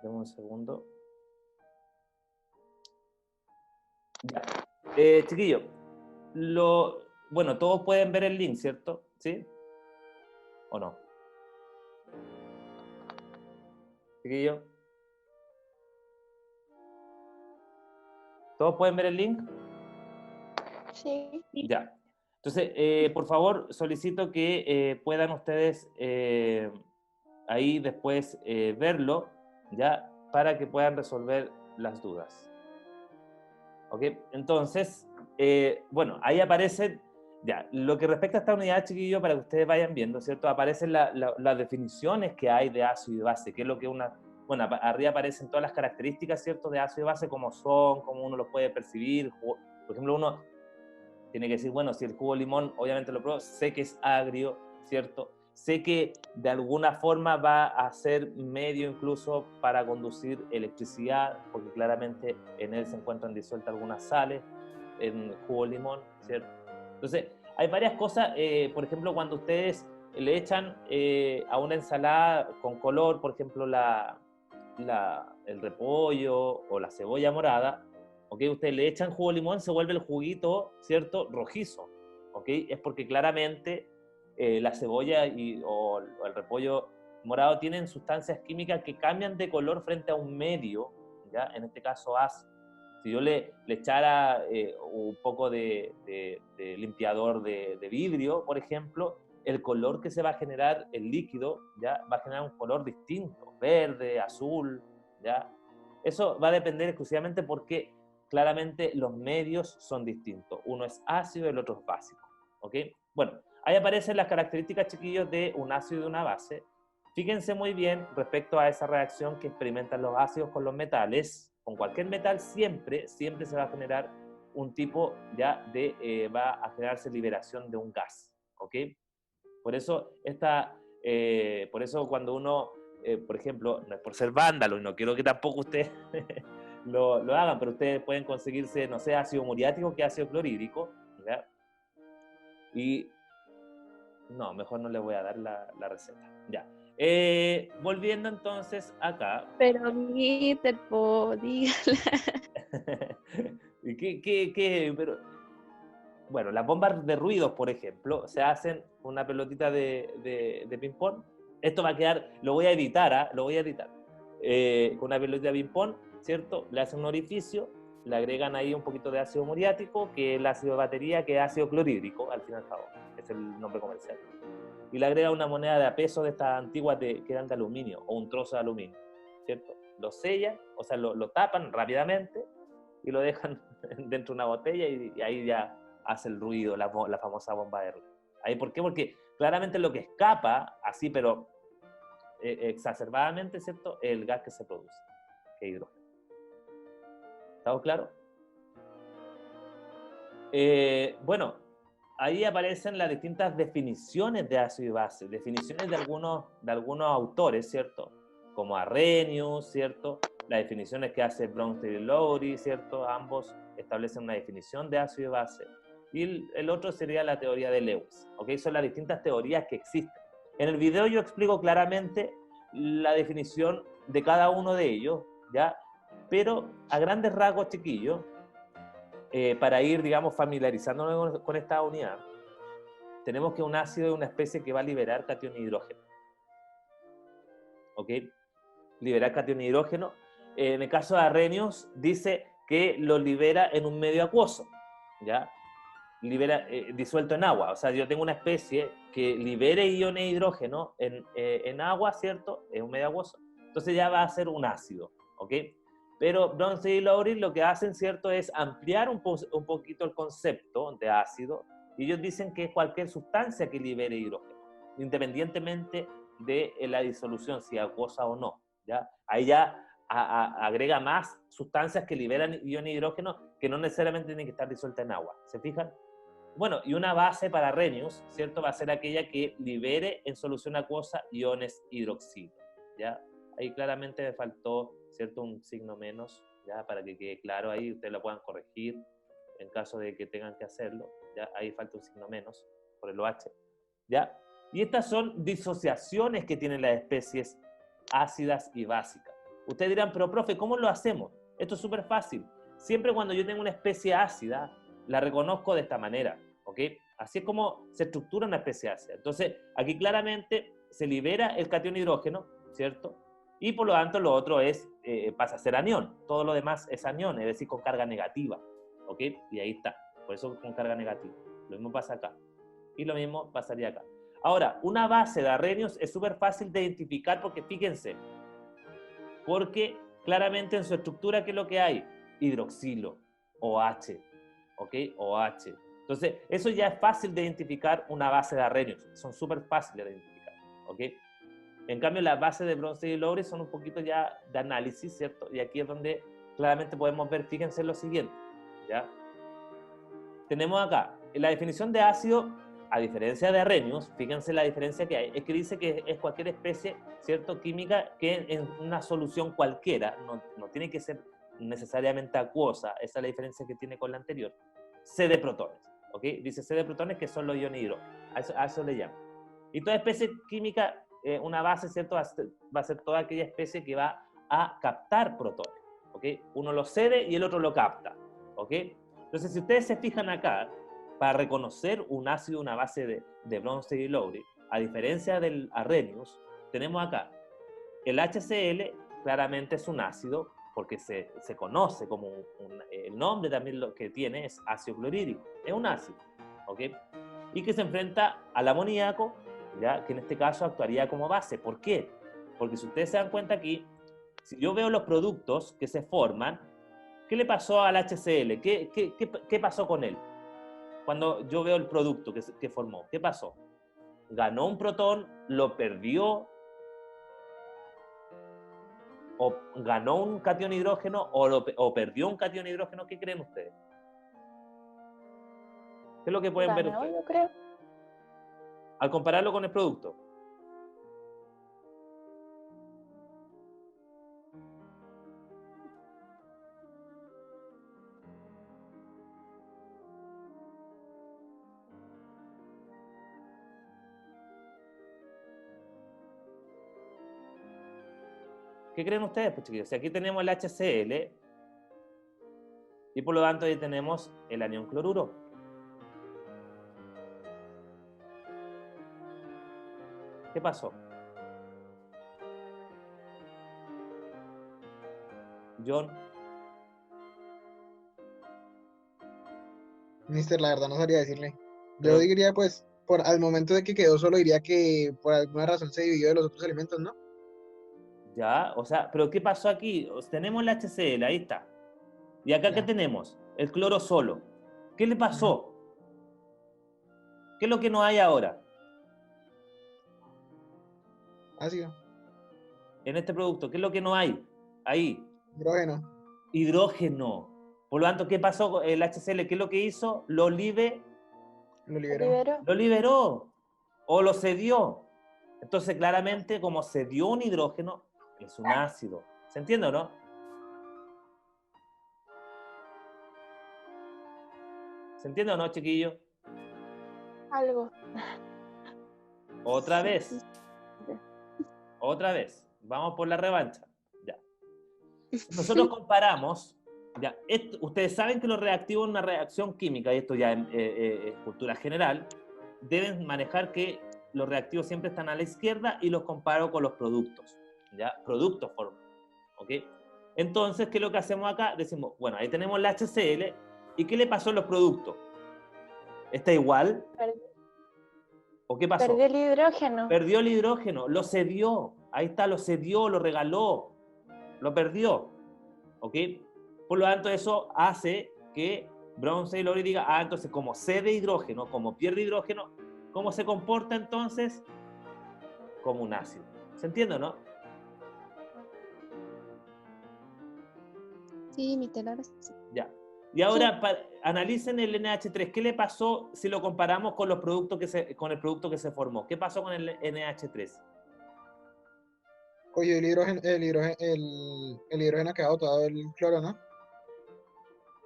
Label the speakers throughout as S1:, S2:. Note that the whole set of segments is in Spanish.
S1: Deme un segundo. Ya. Chiquillo, bueno, todos pueden ver el link, ¿cierto? ¿Sí? ¿O no? Chiquillo, ¿todos pueden ver el link?
S2: Sí.
S1: Ya. Entonces, por favor, solicito que puedan ustedes ahí después verlo, ¿ya? Para que puedan resolver las dudas. ¿Ok? Entonces, bueno, ahí aparecen, ya, lo que respecta a esta unidad, chiquillo, para que ustedes vayan viendo, ¿cierto? Aparecen las definiciones que hay de ácido y base, que es lo que bueno, arriba aparecen todas las características, ¿cierto? De ácido y base, como son, cómo uno lo puede percibir. Por ejemplo, uno tiene que decir, bueno, si el jugo de limón, obviamente lo pruebo, sé que es agrio, ¿cierto? Sé que de alguna forma va a ser medio incluso para conducir electricidad, porque claramente en él se encuentran disueltas algunas sales, en jugo de limón, ¿cierto? Entonces, hay varias cosas, por ejemplo, cuando ustedes le echan a una ensalada con color, por ejemplo, el repollo o la cebolla morada, ¿ok? Ustedes le echan jugo de limón, se vuelve el juguito, ¿cierto? Rojizo, ¿ok? Es porque claramente la cebolla o el repollo morado tienen sustancias químicas que cambian de color frente a un medio, ¿ya? En este caso ácido. Si yo le echara un poco de limpiador de vidrio, por ejemplo, el color que se va a generar, el líquido, ¿ya? Va a generar un color distinto, verde, azul, ¿ya? Eso va a depender exclusivamente porque claramente los medios son distintos. Uno es ácido y el otro es básico, ¿ok? Bueno, ahí aparecen las características, chiquillos, de un ácido y de una base. Fíjense muy bien respecto a esa reacción que experimentan los ácidos con los metales. Con cualquier metal siempre se va a generar un tipo ya va a generarse liberación de un gas, ¿ok? Por eso, por eso cuando uno, por ejemplo, no es por ser vándalo, y no quiero que tampoco ustedes lo hagan, pero ustedes pueden conseguirse, no sé, ácido muriático que ácido clorhídrico, ¿ya? Y no, mejor no les voy a dar la receta, ya. Volviendo entonces acá.
S2: Pero Peter, po, dígala.
S1: Pero, bueno, las bombas de ruidos, por ejemplo, se hacen con una pelotita de ping-pong. Esto va a quedar, lo voy a editar, ¿ah? Lo voy a editar. Con una pelotita de ping-pong, ¿cierto? Le hacen un orificio, le agregan ahí un poquito de ácido muriático, que es el ácido de batería, que es ácido clorhídrico, al fin y al cabo. Es el nombre comercial. Y le agrega una moneda de a peso de estas antiguas que eran de aluminio, o un trozo de aluminio, ¿cierto? Lo sellan, o sea, lo tapan rápidamente y lo dejan dentro de una botella y ahí ya hace el ruido, la famosa bomba de ruido. ¿Ahí por qué? Porque claramente lo que escapa, así pero exacerbadamente, ¿cierto? Es el gas que se produce, que es hidrógeno. ¿Estamos claros? Bueno, ahí aparecen las distintas definiciones de ácido y base, definiciones de algunos autores, ¿cierto? Como Arrhenius, ¿cierto? Las definiciones que hace Bronsted y Lowry, ¿cierto? Ambos establecen una definición de ácido y base. Y el otro sería la teoría de Lewis, ¿ok? Son las distintas teorías que existen. En el video yo explico claramente la definición de cada uno de ellos, ¿ya? Pero a grandes rasgos, chiquillos, para ir, digamos, familiarizándonos con esta unidad, tenemos que un ácido es una especie que va a liberar cation y hidrógeno. ¿Ok? Liberar cation y hidrógeno. En el caso de Arrhenius, dice que lo libera en un medio acuoso, ¿ya? Libera disuelto en agua. O sea, yo tengo una especie que libere iones de hidrógeno en agua, ¿cierto? En un medio acuoso. Entonces ya va a ser un ácido, ¿ok? Pero Bronsted y Lowry lo que hacen, ¿cierto?, es ampliar un poquito el concepto de ácido, y ellos dicen que es cualquier sustancia que libere hidrógeno, independientemente de la disolución, si acuosa o no, ¿ya? Ahí ya agrega más sustancias que liberan iones de hidrógeno que no necesariamente tienen que estar disueltas en agua, ¿se fijan? Bueno, y una base para Arrhenius, ¿cierto? Va a ser aquella que libere en solución acuosa iones hidroxilo, ¿ya? Ahí claramente me faltó, ¿cierto? Un signo menos, ¿ya? Para que quede claro ahí, ustedes lo puedan corregir en caso de que tengan que hacerlo, ¿ya? Ahí falta un signo menos por el OH, ¿ya? Y estas son disociaciones que tienen las especies ácidas y básicas. Ustedes dirán, pero profe, ¿cómo lo hacemos? Esto es súper fácil. Siempre cuando yo tengo una especie ácida, la reconozco de esta manera, ¿ok? Así es como se estructura una especie ácida. Entonces, aquí claramente se libera el catión hidrógeno, ¿cierto? Y por lo tanto lo otro es, pasa a ser anión. Todo lo demás es anión, es decir, con carga negativa, ¿ok? Y ahí está, por eso con carga negativa. Lo mismo pasa acá. Y lo mismo pasaría acá. Ahora, una base de arrenios es súper fácil de identificar porque fíjense, porque claramente en su estructura, ¿qué es lo que hay? Hidroxilo, OH, ¿ok? OH. Entonces, eso ya es fácil de identificar una base de arrenios, son súper fáciles de identificar, ¿ok? En cambio, las bases de Bronsted y Lowry son un poquito ya de análisis, ¿cierto? Y aquí es donde claramente podemos ver, fíjense lo siguiente, ¿ya? Tenemos acá, la definición de ácido, a diferencia de arrenios, fíjense la diferencia que hay, es que dice que es cualquier especie, ¿cierto?, química que en una solución cualquiera, no tiene que ser necesariamente acuosa, esa es la diferencia que tiene con la anterior, cede protones, ¿ok? Dice cede protones que son los iones hidrógeno, a eso le llaman. Y toda especie química, una base, ¿cierto?, va a ser toda aquella especie que va a captar protones, ¿ok? Uno lo cede y el otro lo capta, ¿ok? Entonces, si ustedes se fijan acá, para reconocer un ácido, una base de Bronsted y Lowry, a diferencia del Arrhenius, tenemos acá el HCl, claramente es un ácido, porque se conoce como el nombre también lo que tiene es ácido clorhídrico, es un ácido, ¿ok? Y que se enfrenta al amoníaco, ¿ya? Que en este caso actuaría como base. ¿Por qué? Porque si ustedes se dan cuenta aquí, si yo veo los productos que se forman, ¿qué le pasó al HCl? ¿Qué pasó con él? Cuando yo veo el producto que formó, ¿qué pasó? ¿Ganó un protón? ¿Lo perdió? ¿O ganó un catión hidrógeno? ¿O perdió un catión hidrógeno? ¿Qué creen ustedes? ¿Qué es lo que pueden ver
S2: Ganó,
S1: ustedes?
S2: yo creo.
S1: Al compararlo con el producto. ¿Qué creen ustedes, pues, chiquillos? Si aquí tenemos el HCl y por lo tanto ahí tenemos el anión cloruro. ¿Qué pasó? John,
S3: Mister, la verdad no sabría decirle. Yo
S1: pero
S3: diría, pues, al momento de que quedó solo, diría que por alguna razón se dividió de los otros alimentos, ¿no?
S1: ya, o sea, pero ¿qué pasó aquí? Tenemos el HCl, ahí está. ¿Y acá qué
S3: Ya.
S1: tenemos? El cloro solo. ¿Qué le
S3: Ujú.
S1: pasó? ¿Qué es lo que no hay ahora
S3: Ácido,
S1: en este producto? ¿Qué es lo que no hay? Ahí,
S3: hidrógeno,
S1: hidrógeno. Por lo tanto, ¿qué pasó con el HCl? ¿Qué es lo que hizo?
S3: lo liberó.
S2: Olivero.
S1: Lo liberó o lo cedió. Entonces, claramente, como cedió un hidrógeno, es un ácido. ¿Se entiende o no? ¿Se entiende o no, chiquillo?
S2: Algo.
S1: Otra
S2: Sí, sí,
S1: vez,
S2: sí.
S1: otra vez. Vamos por la revancha. Ya. Nosotros comparamos, ya, ustedes saben que los reactivos en una reacción química, y esto ya es cultura general, deben manejar que los reactivos siempre están a la izquierda y los comparo con los productos, ¿ya? Productos forman, ¿ok? Entonces, ¿qué es lo que hacemos acá? Decimos, bueno, ahí tenemos el HCl, ¿y qué le pasó a los productos? ¿Está igual?
S2: Perdí,
S1: ¿O qué pasó?
S2: perdí el hidrógeno.
S1: Perdió el hidrógeno, lo cedió, ahí está, lo cedió, lo regaló, lo perdió, ¿ok? Por lo tanto, eso hace que Bronsted y Lowry diga, ah, entonces como cede hidrógeno, como pierde hidrógeno, ¿cómo se comporta entonces? Como un ácido. ¿Se entiende o no?
S2: Sí, mi telar. Sí.
S1: Ya. Y
S2: Sí.
S1: ahora analicen el NH3. ¿Qué le pasó si lo comparamos con, con el producto que se formó? ¿Qué pasó con el NH3?
S3: Oye, el hidrógeno ha quedado todo el cloro, ¿no?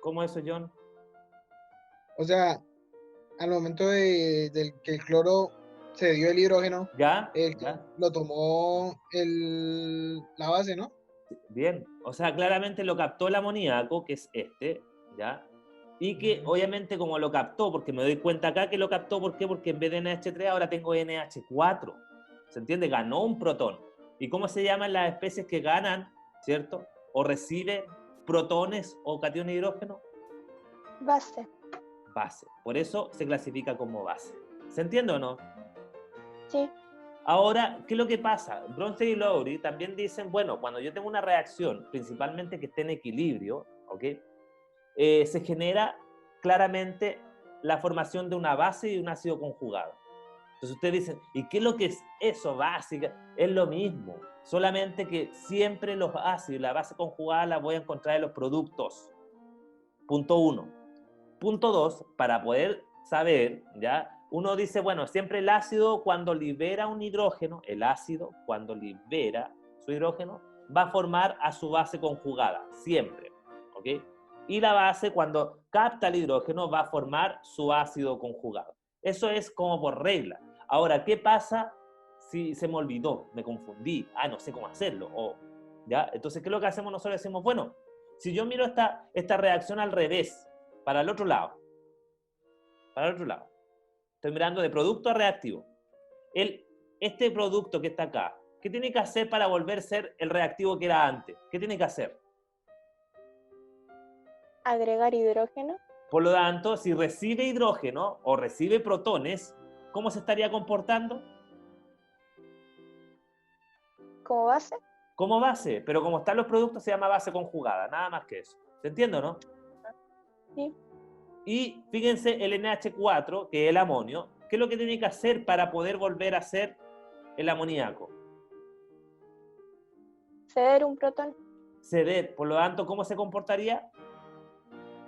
S1: ¿Cómo eso, John?
S3: O sea, al momento del que el cloro se dio el hidrógeno,
S1: ¿Ya? ¿Ya?
S3: lo tomó la base, ¿no?
S1: Bien, o sea, claramente lo captó el amoníaco, que es este, ¿ya? Y que obviamente como lo captó, porque me doy cuenta acá que lo captó, ¿por qué? Porque en vez de NH3 ahora tengo NH4, ¿se entiende? Ganó un protón. ¿Y cómo se llaman las especies que ganan, ¿cierto? O reciben protones o cationes de hidrógeno?
S2: Base.
S1: Base. Por eso se clasifica como base. ¿Se entiende o no?
S2: Sí.
S1: Ahora, ¿qué es lo que pasa? Bronsted y Lowry también dicen, bueno, cuando yo tengo una reacción, principalmente que esté en equilibrio, ¿ok? Se genera claramente la formación de una base y un ácido conjugado. Entonces ustedes dicen, ¿y qué es lo que es eso, básica? Es lo mismo, solamente que siempre los ácidos y la base conjugada la voy a encontrar en los productos. Punto uno. Punto dos, para poder saber, ¿ya? Uno dice, bueno, siempre el ácido cuando libera un hidrógeno, el ácido cuando libera su hidrógeno, va a formar a su base conjugada, siempre, ¿ok? Y la base cuando capta el hidrógeno va a formar su ácido conjugado. Eso es como por regla. Ahora, ¿qué pasa si se me olvidó, me confundí, no sé cómo hacerlo? ¿Ya? Entonces, ¿qué es lo que hacemos nosotros? Decimos, bueno, si yo miro esta reacción al revés, para el otro lado, para el otro lado, estoy mirando de producto a reactivo. Este producto que está acá, ¿qué tiene que hacer para volver a ser el reactivo que era antes? ¿Qué tiene que hacer?
S2: Agregar hidrógeno.
S1: Por lo tanto, si recibe hidrógeno o recibe protones, ¿cómo se estaría comportando?
S2: Como base.
S1: Como base, pero como están los productos se llama base conjugada, nada más que eso. ¿Se entiende o no?
S2: Sí.
S1: Y fíjense el NH4, que es el amonio, ¿qué es lo que tiene que hacer para poder volver a ser el amoníaco?
S2: Ceder un protón.
S1: Ceder, por lo tanto, ¿cómo se comportaría?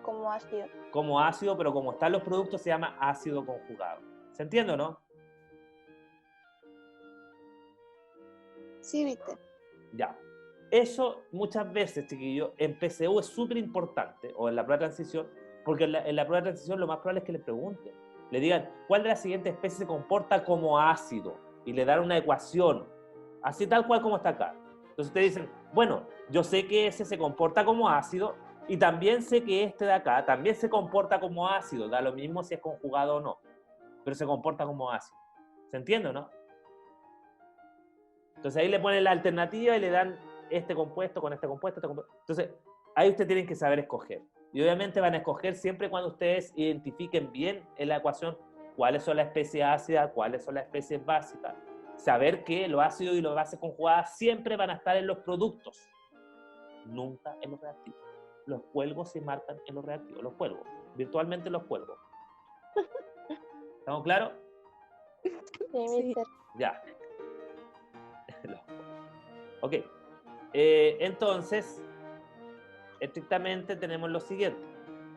S2: Como ácido.
S1: Como ácido, pero como están los productos se llama ácido conjugado. ¿Se entiende o no?
S2: Sí, viste.
S1: Ya. Eso muchas veces, chiquillos, en PCU es súper importante, o en la prueba de transición, porque en la prueba de transición lo más probable es que le pregunten. Le digan, ¿cuál de las siguientes especies se comporta como ácido? Y le dan una ecuación, así tal cual como está acá. Entonces te dicen, bueno, yo sé que ese se comporta como ácido, y también sé que este de acá también se comporta como ácido, da lo mismo si es conjugado o no, pero se comporta como ácido. ¿Se entiende o no? Entonces ahí le ponen la alternativa y le dan este compuesto con este compuesto, este compuesto. Entonces ahí ustedes tienen que saber escoger. Y obviamente van a escoger siempre cuando ustedes identifiquen bien en la ecuación cuáles son las especies ácidas, cuáles son las especies básicas. Saber que los ácidos y las bases conjugadas siempre van a estar en los productos, nunca en los reactivos. Los cuelgos se marcan en los reactivos, los cuelgos, virtualmente los cuelgos. ¿Estamos claros?
S2: Sí, mister.
S1: Ya. Ok. Entonces, estrictamente tenemos lo siguiente.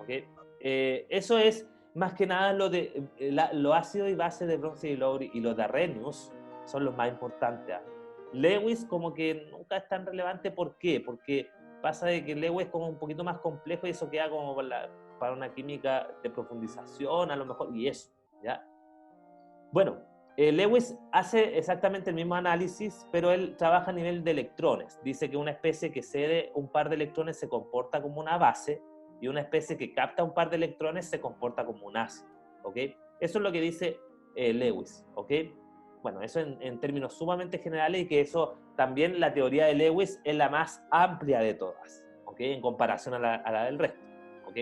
S1: ¿Okay? Eso es más que nada lo ácido y base de Bronsted y Lowry, y los de Arrhenius son los más importantes. Lewis como que nunca es tan relevante. ¿Por qué? Porque pasa de que Lewis es como un poquito más complejo y eso queda como para una química de profundización a lo mejor, y eso, ¿ya? Bueno, Lewis hace exactamente el mismo análisis, pero él trabaja a nivel de electrones. Dice que una especie que cede un par de electrones se comporta como una base y una especie que capta un par de electrones se comporta como un ácido. ¿Ok? Eso es lo que dice Lewis. ¿Ok? Bueno, eso en términos sumamente generales, y que eso también la teoría de Lewis es la más amplia de todas. ¿Ok? En comparación a la del resto. ¿Ok?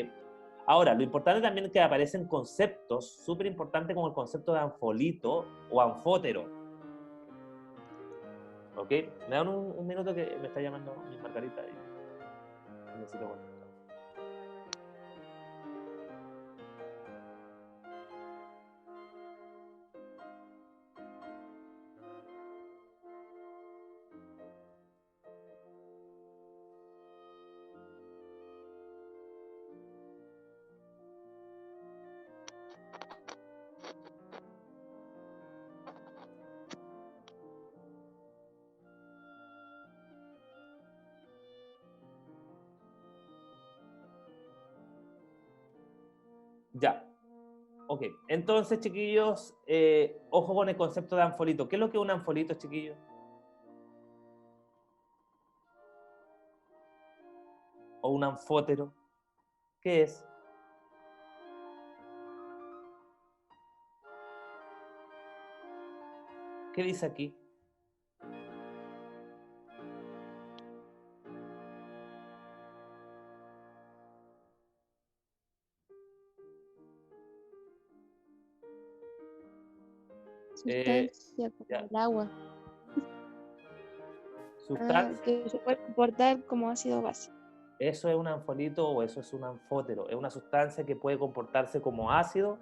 S1: Ahora, lo importante también es que aparecen conceptos súper importantes como el concepto de anfolito o anfótero. ¿Ok? Me dan un minuto que me está llamando mi Margarita y necesito contestar. Ya. Ok. Entonces, chiquillos, ojo con el concepto de anfolito. ¿Qué es lo que es un anfolito, chiquillos? o un anfótero? ¿Qué es? ¿Qué dice aquí?
S2: Sustancia como
S1: Ya.
S2: el agua.
S1: Sustancia.
S2: Que se puede comportar como ácido base.
S1: ¿Eso es un anfolito o eso es un anfótero? Es una sustancia que puede comportarse como ácido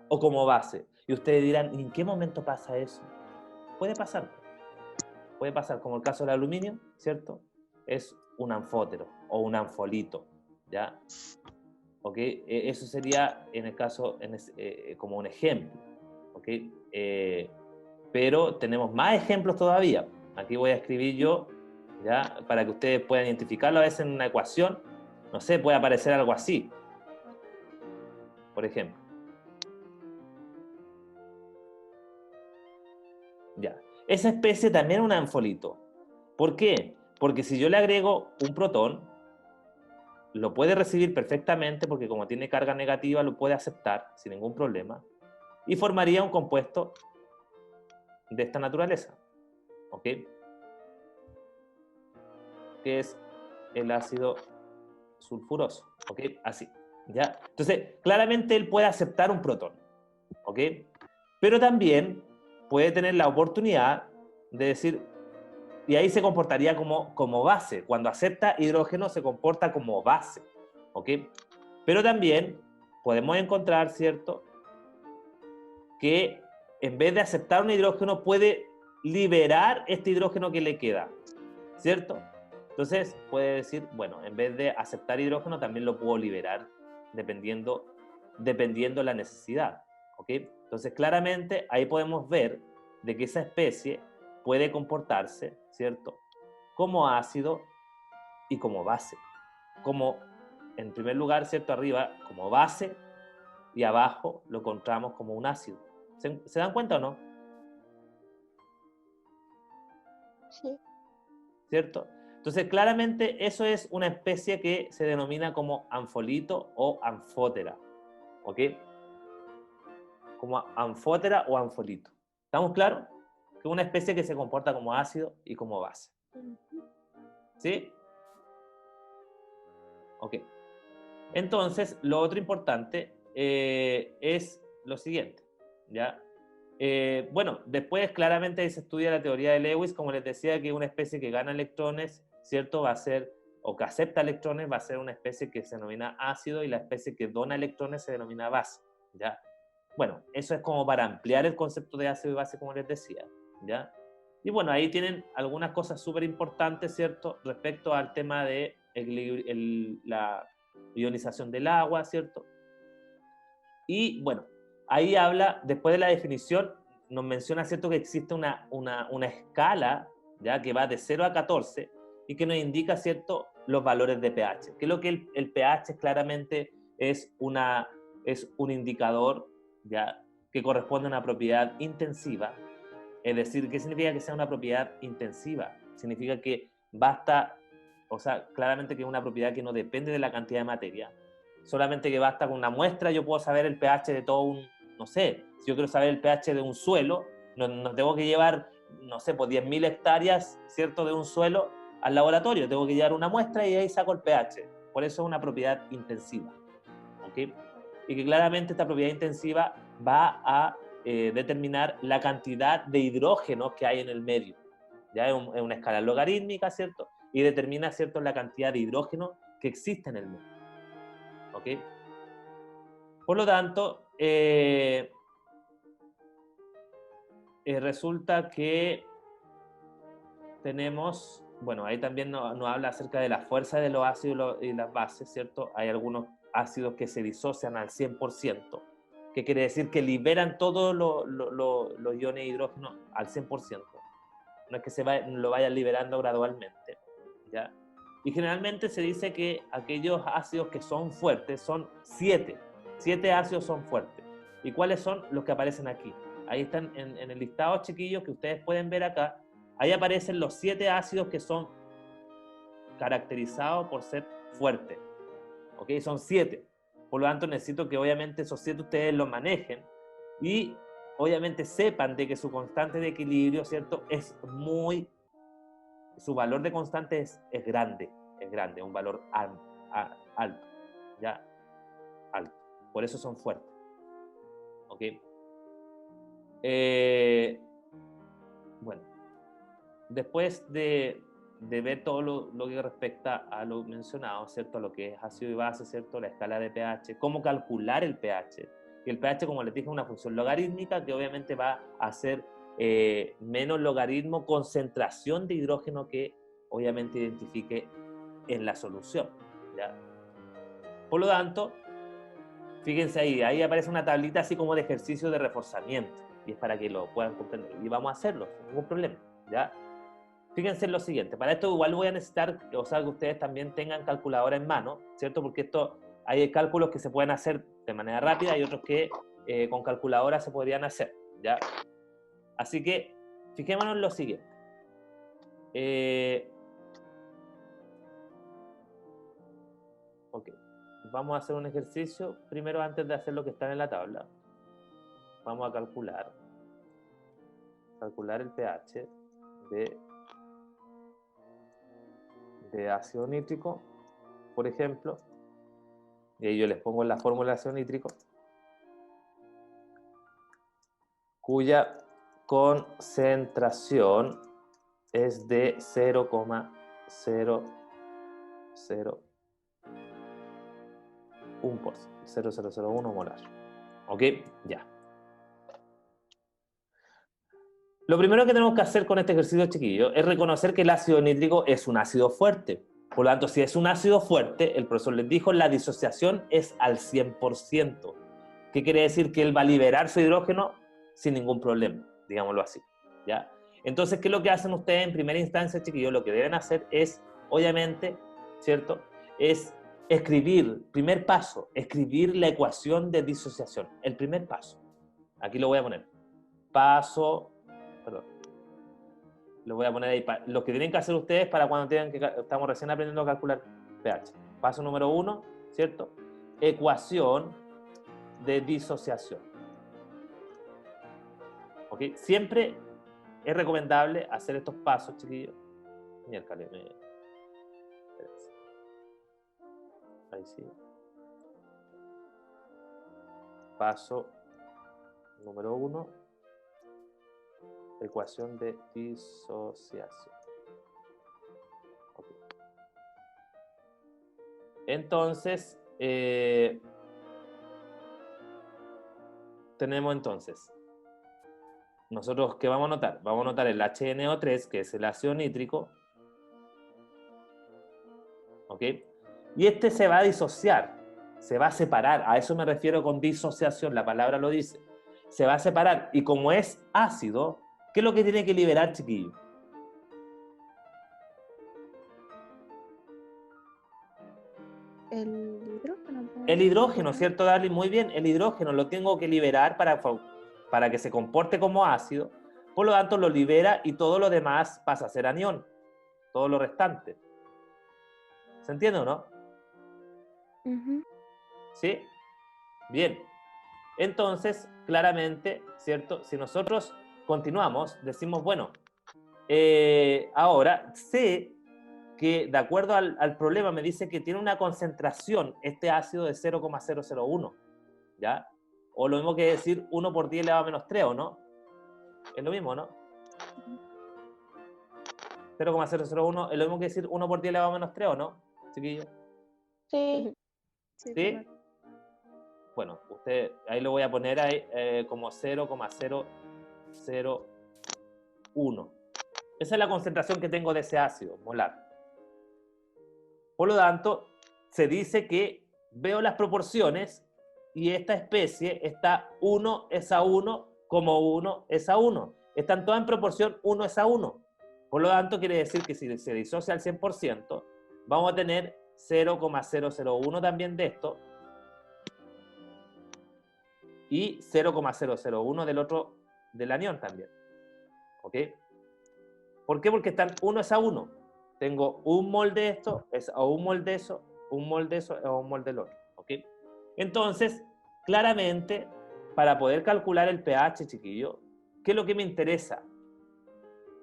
S1: o como base. Y ustedes dirán, ¿y en qué momento pasa eso? Puede pasar. Puede pasar, como el caso del aluminio, ¿cierto? Es un anfótero o un anfolito, ¿ya? ¿Ok? Eso sería en el caso, como un ejemplo, ¿ok? Pero tenemos más ejemplos todavía. Aquí voy a escribir yo, ¿ya? Para que ustedes puedan identificarlo a veces en una ecuación. No sé, puede aparecer algo así, por ejemplo. Ya. Esa especie también es un anfolito. ¿Por qué? Porque si yo le agrego un protón, lo puede recibir perfectamente porque como tiene carga negativa lo puede aceptar sin ningún problema y formaría un compuesto de esta naturaleza, ¿ok? Que es el ácido sulfuroso, ¿ok? Así, ¿ya? Entonces, claramente él puede aceptar un protón, ¿ok? Pero también puede tener la oportunidad de decir, y ahí se comportaría como base. Cuando acepta hidrógeno se comporta como base, ¿ok? Pero también podemos encontrar, ¿cierto?, que en vez de aceptar un hidrógeno puede liberar este hidrógeno que le queda, ¿cierto? Entonces puede decir, bueno, en vez de aceptar hidrógeno también lo puedo liberar dependiendo la necesidad, ¿ok? Entonces claramente ahí podemos ver de que esa especie puede comportarse, ¿cierto?, como ácido y como base. Como, en primer lugar, ¿cierto?, arriba como base y abajo lo encontramos como un ácido. ¿Se dan cuenta o no?
S2: Sí.
S1: ¿Cierto? Entonces, claramente eso es una especie que se denomina como anfolito o anfótera. ¿Ok? Como anfótera o anfolito. ¿Estamos claros? Que es una especie que se comporta como ácido y como base. ¿Sí? Ok. Entonces, lo otro importante es lo siguiente, ¿ya? Bueno, después claramente se estudia la teoría de Lewis, como les decía, que una especie que gana electrones, ¿cierto? Va a ser, o que acepta electrones, va a ser una especie que se denomina ácido y la especie que dona electrones se denomina base, ¿ya? Bueno, eso es como para ampliar el concepto de ácido y base, como les decía, ¿ya? Y bueno, ahí tienen algunas cosas súper importantes, ¿cierto? Respecto al tema de la ionización del agua, ¿cierto? Y bueno, ahí habla, después de la definición, nos menciona, ¿cierto?, que existe una escala, ¿ya?, que va de 0 a 14 y que nos indica, ¿cierto?, los valores de pH. Que es lo que el pH claramente es un indicador, ¿ya?, que corresponde a una propiedad intensiva. Es decir, ¿qué significa que sea una propiedad intensiva? Significa que basta, o sea, claramente que es una propiedad que no depende de la cantidad de materia, solamente que basta con una muestra, yo puedo saber el pH de todo no sé, si yo quiero saber el pH de un suelo, no tengo que llevar, no sé, pues 10.000 hectáreas, ¿cierto?, de un suelo al laboratorio, tengo que llevar una muestra y ahí saco el pH. Por eso es una propiedad intensiva, ¿ok? Y que claramente esta propiedad intensiva va a determinar la cantidad de hidrógeno que hay en el medio. Ya es una escala logarítmica, ¿cierto? Y determina, ¿cierto?, la cantidad de hidrógeno que existe en el medio. ¿Ok? Por lo tanto, resulta que tenemos, bueno, ahí también nos habla acerca de la fuerza de los ácidos y las bases, ¿cierto? Hay algunos ácidos que se disocian al 100%, que quiere decir que liberan todos los iones de hidrógeno al 100%. No es que lo vayan liberando gradualmente, ¿ya? Y generalmente se dice que aquellos ácidos que son fuertes son 7. 7 ácidos son fuertes. ¿Y cuáles son los que aparecen aquí? Ahí están en el listado, chiquillos, que ustedes pueden ver acá. Ahí aparecen los 7 ácidos que son caracterizados por ser fuerte. ¿Ok? Son 7. Por lo tanto, necesito que obviamente esos 7 ustedes los manejen y obviamente sepan de que su constante de equilibrio, ¿cierto? Su valor de constante es grande, un valor alto, ¿ya? Alto. Por eso son fuertes. ¿Ok? Bueno, después de ver todo lo que respecta a lo mencionado, ¿cierto? A lo que es ácido y base, ¿cierto? La escala de pH, cómo calcular el pH. Y el pH, como les dije, es una función logarítmica que obviamente va a ser menos logaritmo concentración de hidrógeno que obviamente identifique en la solución, ¿ya? Por lo tanto, fíjense ahí aparece una tablita así como de ejercicio de reforzamiento, y es para que lo puedan comprender. Y vamos a hacerlo, sin ningún problema, ¿ya? Fíjense en lo siguiente, para esto igual voy a necesitar, o sea, que ustedes también tengan calculadora en mano, ¿cierto? Porque hay cálculos que se pueden hacer de manera rápida y otros que con calculadora se podrían hacer, ¿ya? Así que, fijémonos en lo siguiente. Ok, vamos a hacer un ejercicio primero antes de hacer lo que está en la tabla. Vamos a calcular el pH de ácido nítrico, por ejemplo, y ahí yo les pongo la fórmula de ácido nítrico, cuya concentración es de 0,001 molar. ¿Ok? Ya. Lo primero que tenemos que hacer con este ejercicio, chiquillos, es reconocer que el ácido nítrico es un ácido fuerte. Por lo tanto, si es un ácido fuerte, el profesor les dijo, la disociación es al 100%. ¿Qué quiere decir? Que él va a liberar su hidrógeno sin ningún problema, digámoslo así, ¿ya? Entonces, ¿qué es lo que hacen ustedes en primera instancia, chiquillos? Lo que deben hacer es, obviamente, ¿cierto? Es escribir, primer paso, escribir la ecuación de disociación. El primer paso. Aquí lo voy a poner. Lo voy a poner ahí. Lo que tienen que hacer ustedes para cuando estamos recién aprendiendo a calcular pH. Paso número 1, ¿cierto? Ecuación de disociación. ¿Ok? Siempre es recomendable hacer estos pasos, chiquillos. Miércoles. Ahí sí. Paso número 1. Ecuación de disociación. Okay. Entonces, tenemos entonces, nosotros, ¿qué vamos a notar? Vamos a notar el HNO3, que es el ácido nítrico, ¿ok? Y este se va a disociar, se va a separar, a eso me refiero con disociación, la palabra lo dice, se va a separar, y como es ácido, ¿qué es lo que tiene que liberar, chiquillo?
S2: El hidrógeno.
S1: El hidrógeno, ¿cierto, Darly? Muy bien, el hidrógeno lo tengo que liberar para que se comporte como ácido, por lo tanto lo libera y todo lo demás pasa a ser anión, todo lo restante. ¿Se entiende o no? ¿Sí? Bien. Entonces, claramente, ¿cierto? Si nosotros continuamos, decimos, bueno, ahora sé que de acuerdo al problema me dice que tiene una concentración, este ácido, de 0,001, ¿ya? O lo mismo que decir 1 por 10 elevado a menos 3, ¿o no? Es lo mismo, ¿no? 0,001 es lo mismo que decir 1 por 10 elevado a menos 3, ¿o no, chiquillo?
S2: Sí.
S1: ¿Sí? Bueno, ahí lo voy a poner ahí, como 0,001. Esa es la concentración que tengo de ese ácido molar. Por lo tanto, se dice que veo las proporciones y esta especie está 1 es a 1 como 1 es a 1. Están todas en proporción 1 es a 1. Por lo tanto, quiere decir que si se disocia al 100%, vamos a tener 0,001 también de esto y 0,001 del otro, del anión también. ¿Ok? ¿Por qué? Porque están 1 es a 1. Tengo un mol de esto, o un mol de eso, un mol de eso o un mol del otro. ¿Ok? Entonces, claramente, para poder calcular el pH, chiquillo, ¿qué es lo que me interesa?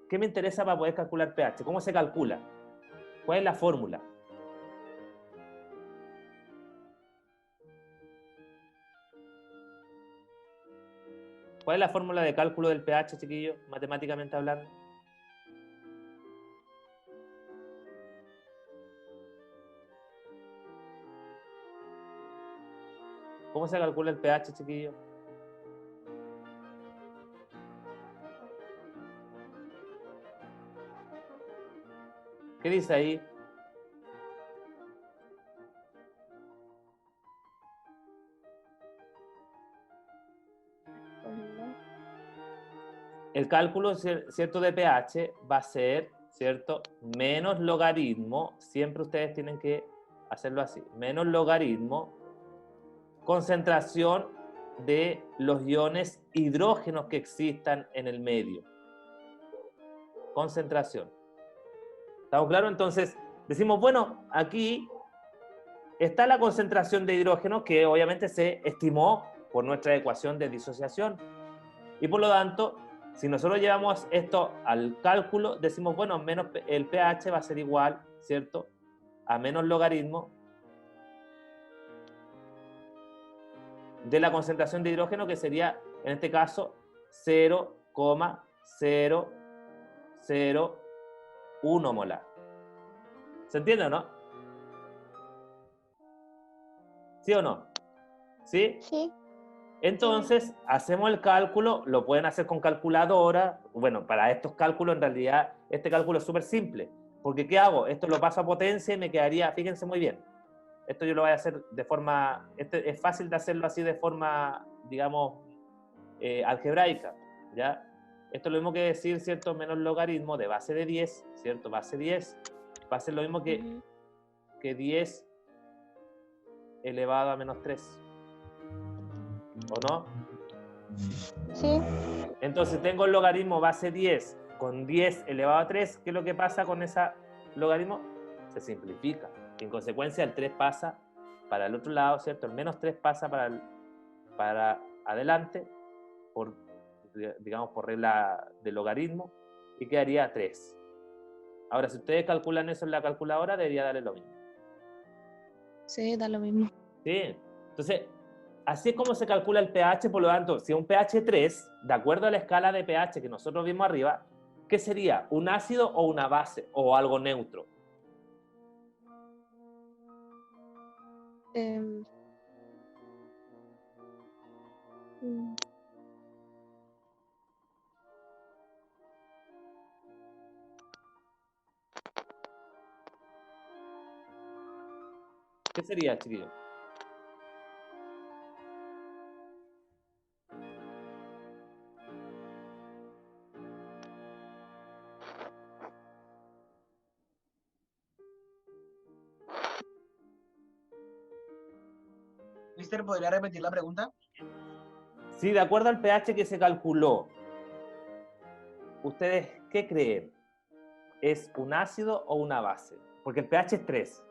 S1: ¿Qué me interesa para poder calcular pH? ¿Cómo se calcula? ¿Cuál es la fórmula? ¿Cuál es la fórmula de cálculo del pH, chiquillo, matemáticamente hablando? ¿Cómo se calcula el pH, chiquillo? ¿Qué dice ahí? El cálculo, ¿cierto?, de pH va a ser, ¿cierto?, menos logaritmo, siempre ustedes tienen que hacerlo así, menos logaritmo, concentración de los iones hidrógenos que existan en el medio. Concentración. ¿Estamos claros? Entonces, decimos, bueno, aquí está la concentración de hidrógeno que obviamente se estimó por nuestra ecuación de disociación. Y por lo tanto, si nosotros llevamos esto al cálculo, decimos, bueno, menos el pH va a ser igual, ¿cierto?, a menos logaritmo de la concentración de hidrógeno, que sería, en este caso, 0,0001 molar. ¿Se entiende o no? ¿Sí o no? ¿Sí?
S2: Sí.
S1: Entonces, hacemos el cálculo, lo pueden hacer con calculadora. Bueno, para estos cálculos, en realidad, este cálculo es súper simple. Porque, ¿qué hago? Esto lo paso a potencia y me quedaría, fíjense muy bien, esto yo lo voy a hacer de forma, es fácil de hacerlo así de forma, digamos, algebraica, ¿ya? Esto es lo mismo que decir, ¿cierto?, menos logaritmo de base de 10, ¿cierto? Base 10 va a ser lo mismo que 10 elevado a menos 3. ¿O no?
S2: Sí.
S1: Entonces tengo el logaritmo base 10 con 10 elevado a 3. ¿Qué es lo que pasa con ese logaritmo? Se simplifica. En consecuencia, el 3 pasa para el otro lado, ¿cierto? El menos 3 pasa para adelante, por, digamos, por regla de logaritmo, y quedaría 3. Ahora, si ustedes calculan eso en la calculadora, debería darle lo mismo.
S2: Sí, da lo mismo.
S1: ¿Sí? Entonces, así es como se calcula el pH. Por lo tanto, si un pH 3, de acuerdo a la escala de pH que nosotros vimos arriba, ¿qué sería? ¿Un ácido o una base o algo neutro?
S2: Em, mm,
S1: ¿Qué sería, chiquillo?
S3: Mister, ¿podría repetir la pregunta?
S1: Sí, de acuerdo al pH que se calculó, ¿ustedes qué creen? ¿Es un ácido o una base? Porque el pH es 3.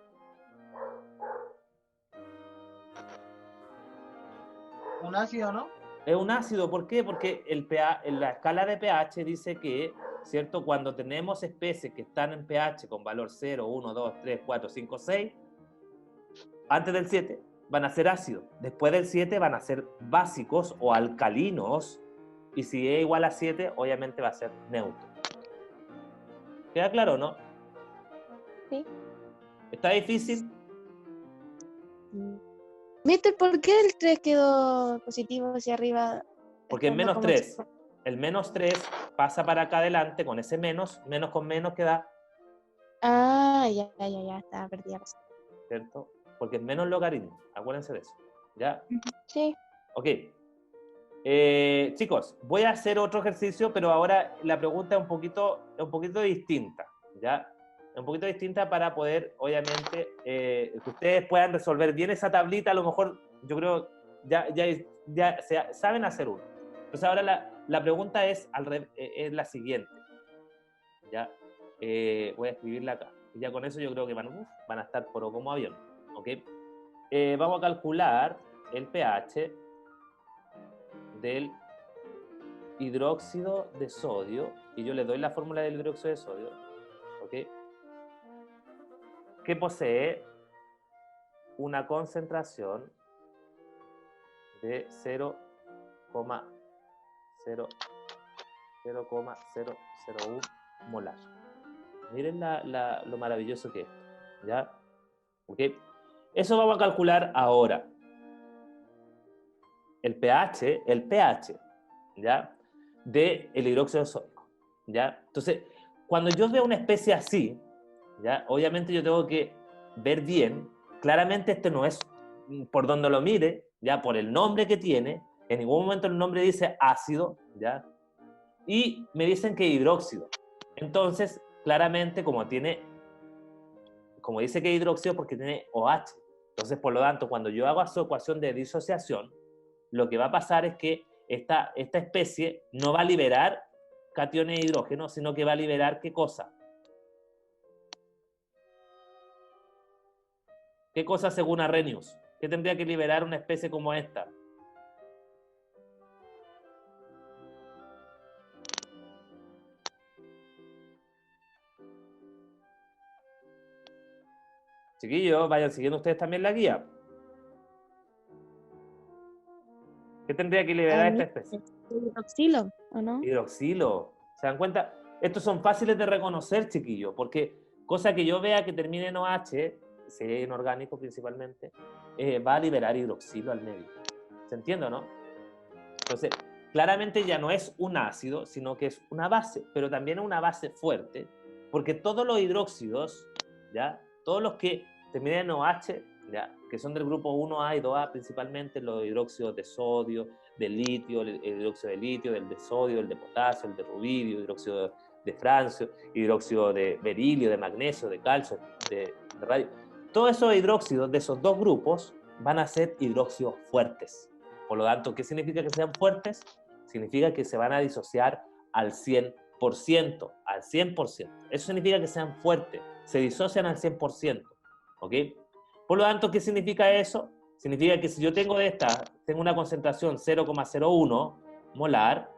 S3: Un ácido, ¿no?
S1: Es un ácido, ¿por qué? Porque el pH, en la escala de pH dice que, ¿cierto?, cuando tenemos especies que están en pH con valor 0, 1, 2, 3, 4, 5, 6, antes del 7 van a ser ácidos. Después del 7 van a ser básicos o alcalinos. Y si es igual a 7, obviamente va a ser neutro. ¿Queda claro o no?
S2: sí.
S1: ¿Está difícil?
S2: Mister, ¿por qué el 3 quedó positivo hacia arriba?
S1: Porque el
S2: Estando
S1: menos
S2: como
S1: 3. El menos 3 pasa para acá adelante con ese menos. Menos con menos queda,
S2: Ah, ya, estaba perdida.
S1: ¿cierto? Porque es menos logaritmo. Acuérdense de eso. ¿Ya?
S2: Sí.
S1: Ok. Chicos, voy a hacer otro ejercicio, pero ahora la pregunta es un poquito distinta, ¿ya? Un poquito distinta para poder, obviamente, que ustedes puedan resolver bien esa tablita. A lo mejor, yo creo, ya saben hacer uno. Entonces ahora la pregunta es es la siguiente, ¿ya? Voy a escribirla acá. Y ya con eso yo creo que van a estar por como avión, ¿Ok? Vamos a calcular el pH del hidróxido de sodio, y yo le doy la fórmula del hidróxido de sodio, ¿ok? Que posee una concentración de 0,001 molar. Miren lo maravilloso que es esto, ¿ya? ¿Ok? Eso vamos a calcular ahora. El pH, ¿ya? Del hidróxido sódico, ¿ya? Entonces, cuando yo veo una especie así, ¿ya? Obviamente yo tengo que ver bien, claramente este no es, por donde lo mire, ya por el nombre que tiene, en ningún momento el nombre dice ácido, ¿ya? Y me dicen que hidróxido. Entonces, claramente, como dice que hidróxido, porque tiene OH. Entonces, por lo tanto, cuando yo hago su ecuación de disociación, lo que va a pasar es que esta especie no va a liberar cationes de hidrógeno, sino que va a liberar ¿qué cosa? ¿Qué cosa según Arrhenius? ¿Qué tendría que liberar una especie como esta? Chiquillos, vayan siguiendo ustedes también la guía. ¿Qué tendría que liberar esta especie?
S2: Hidroxilo, ¿o no?
S1: Hidroxilo. ¿Se dan cuenta? Estos son fáciles de reconocer, chiquillos, porque cosa que yo vea que termine en OH, si es inorgánico principalmente, va a liberar hidroxilo al medio. ¿Se entiende o no? Entonces, claramente ya no es un ácido, sino que es una base, pero también es una base fuerte, porque todos los hidróxidos, ¿ya? Todos los que terminan en OH, ¿ya? Que son del grupo 1A y 2A principalmente, los hidróxidos de sodio, de litio, el hidróxido de litio, del de sodio, el de potasio, el de rubidio, hidróxido de francio, hidróxido de berilio, de magnesio, de calcio, de radio. Todos esos hidróxidos de esos dos grupos van a ser hidróxidos fuertes. Por lo tanto, ¿qué significa que sean fuertes? Significa que se van a disociar al 100%, al 100%. Eso significa que sean fuertes, se disocian al 100%, ¿ok? Por lo tanto, ¿qué significa eso? Significa que si yo tengo tengo una concentración 0,01 molar,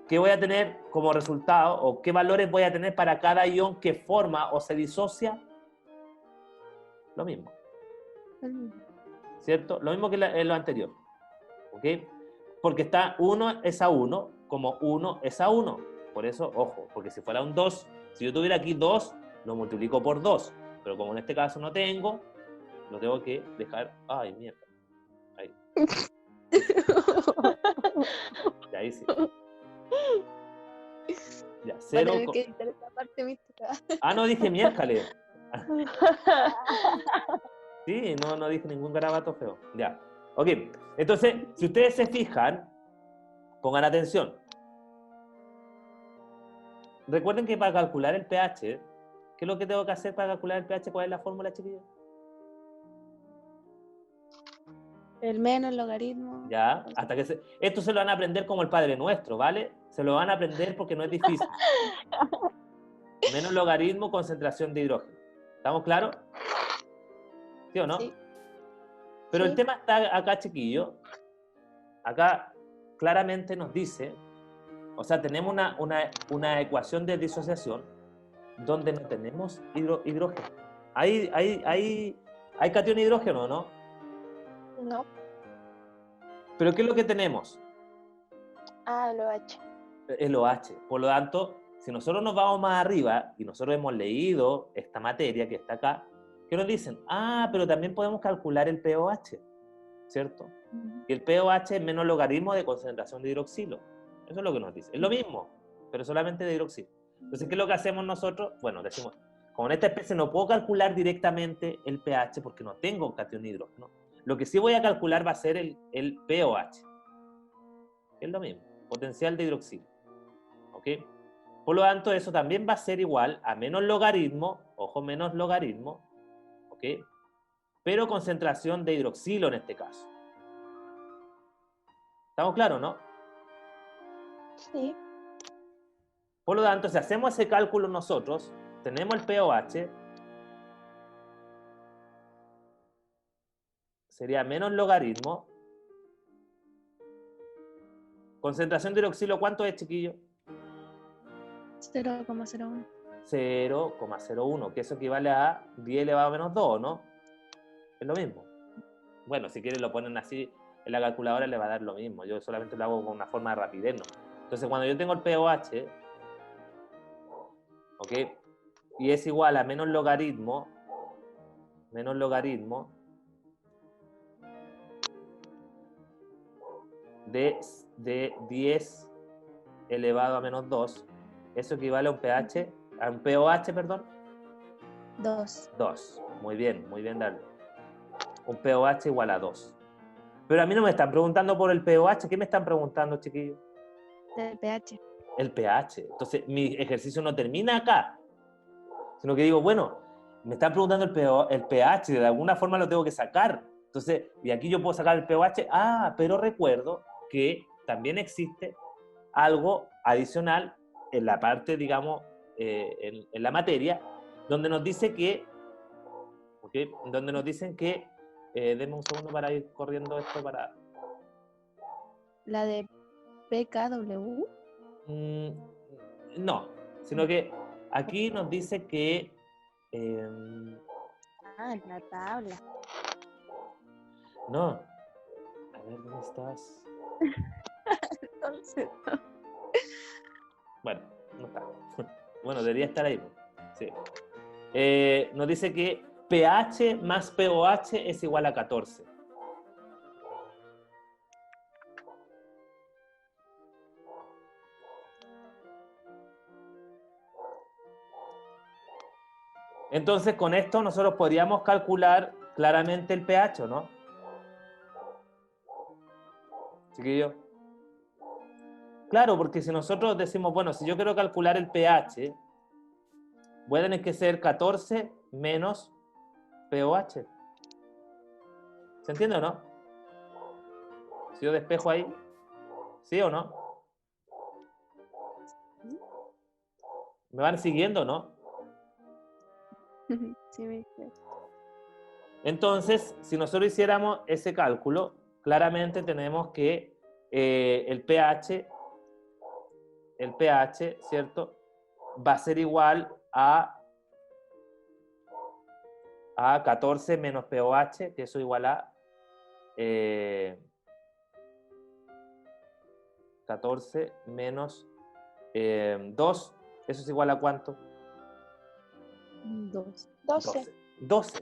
S1: ¿qué voy a tener como resultado o qué valores voy a tener para cada ion que forma o se disocia? Lo mismo, ¿cierto? Lo mismo que en lo anterior, ¿ok? Porque está 1 es a 1, como 1 es a 1. Por eso, ojo, porque si fuera un 2, si yo tuviera aquí 2, lo multiplico por 2. Pero como en este caso no tengo, lo tengo que dejar... ¡Ay, mierda! Ahí. Ya, ahí sí. Ya,
S2: Va a
S1: 0...
S2: tener que editar esta parte mística.
S1: Ah, no, dije miércoles. Sí, no dije ningún garabato feo. Ya. Ok, entonces, si ustedes se fijan, pongan atención. Recuerden que para calcular el pH, ¿qué es lo que tengo que hacer para calcular el pH? ¿Cuál es la fórmula, chiquillos?
S2: El menos, el logaritmo.
S1: Ya, hasta que esto se lo van a aprender como el Padre Nuestro, ¿vale? Se lo van a aprender porque no es difícil. Menos logaritmo, concentración de hidrógeno. ¿Estamos claros? ¿Sí o no?
S2: Sí.
S1: Pero
S2: Sí.
S1: el tema está acá, chiquillo. Acá claramente nos dice, o sea, tenemos una ecuación de disociación donde no tenemos hidrógeno. ¿Hay cation de hidrógeno, no?
S4: No.
S1: ¿Pero qué es lo que tenemos?
S4: Ah, el OH.
S1: El OH. Por lo tanto, si nosotros nos vamos más arriba y nosotros hemos leído esta materia que está acá, ¿qué nos dicen? Ah, pero también podemos calcular el pOH, ¿cierto? Y el pOH es menos logaritmo de concentración de hidroxilo. Eso es lo que nos dice. Es lo mismo, pero solamente de hidroxilo. Entonces, ¿qué es lo que hacemos nosotros? Bueno, decimos, como en esta especie no puedo calcular directamente el pH porque no tengo cation de hidrógeno. Lo que sí voy a calcular va a ser el pOH, que es lo mismo, potencial de hidroxilo. ¿Ok? Por lo tanto, eso también va a ser igual a menos logaritmo, ojo, menos logaritmo, ¿ok? Pero concentración de hidroxilo en este caso. ¿Estamos claros, no?
S4: Sí.
S1: Por lo tanto, si hacemos ese cálculo nosotros, tenemos el pOH, sería menos logaritmo. Concentración de hidroxilo, ¿cuánto es, chiquillo?
S2: 0,01.
S1: 0,01, que eso equivale a 10 elevado a menos 2, ¿no? Es lo mismo. Bueno, si quieren lo ponen así, en la calculadora le va a dar lo mismo. Yo solamente lo hago con una forma de rapidez, ¿no? Entonces, cuando yo tengo el pOH, ¿ok? Y es igual a menos logaritmo de 10 elevado a menos 2, eso equivale a un pH, a un pOH, perdón.
S2: 2.
S1: 2. Muy bien, Darle. Un pOH igual a 2. Pero a mí no me están preguntando por el pOH. ¿Qué me están preguntando, chiquillos?
S2: Del pH.
S1: El pH. Entonces, mi ejercicio no termina acá. Sino que digo, bueno, me están preguntando el pH. De alguna forma lo tengo que sacar. Entonces, y aquí yo puedo sacar el pOH. Ah, pero recuerdo que también existe algo adicional en la parte, digamos, en la materia, donde nos dice que, ¿okay? Donde nos dicen que, denme un segundo para ir corriendo esto para...
S2: La de pKW.
S1: No, sino que aquí nos dice que...
S4: Ah, en la tabla.
S1: no, a ver, ¿dónde estás?
S2: Entonces,
S1: Bueno, no está. Bueno, debería estar ahí. Sí. Nos dice que pH más pOH es igual a 14. Entonces, con esto nosotros podríamos calcular claramente el pH, ¿no? Chiquillo. Claro, porque si nosotros decimos, bueno, si yo quiero calcular el pH, voy a tener que ser 14 menos pOH. ¿Se entiende o no? Si yo despejo ahí, ¿sí o no? ¿Me van siguiendo o no?
S2: sí, me dice.
S1: Entonces, si nosotros hiciéramos ese cálculo, claramente tenemos que el pH, ¿cierto? Va a ser igual a 14 menos pOH, que eso igual a 14 menos 2, ¿eso es igual a cuánto?
S2: 2.
S4: 12.
S1: 12.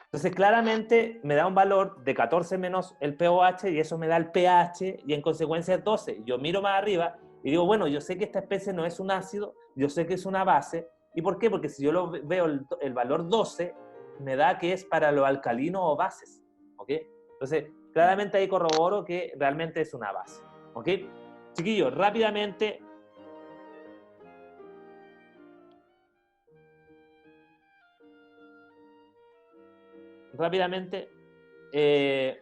S1: Entonces, claramente me da un valor de 14 menos el pOH y eso me da el pH y en consecuencia es 12. Yo miro más arriba y digo, bueno, yo sé que esta especie no es un ácido, yo sé que es una base. ¿Y por qué? Porque si yo veo el valor 12, me da que es para los alcalinos o bases. ¿Ok? Entonces, claramente ahí corroboro que realmente es una base. ¿Ok? Chiquillos, rápidamente... eh,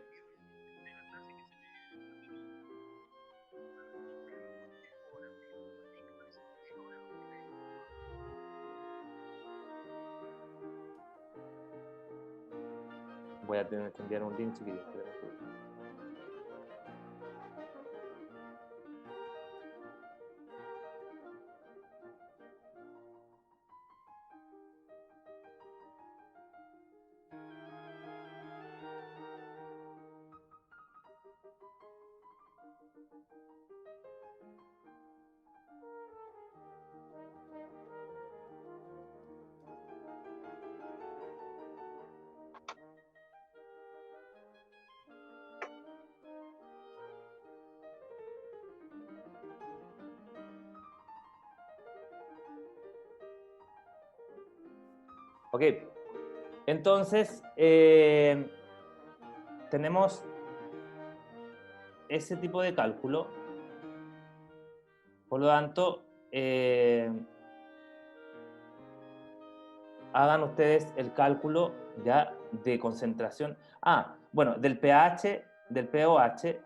S1: voy a tener que enviar un link, chiquillos. Ok, entonces tenemos ese tipo de cálculo, por lo tanto, hagan ustedes el cálculo ya de concentración. Bueno, del pH, del pOH,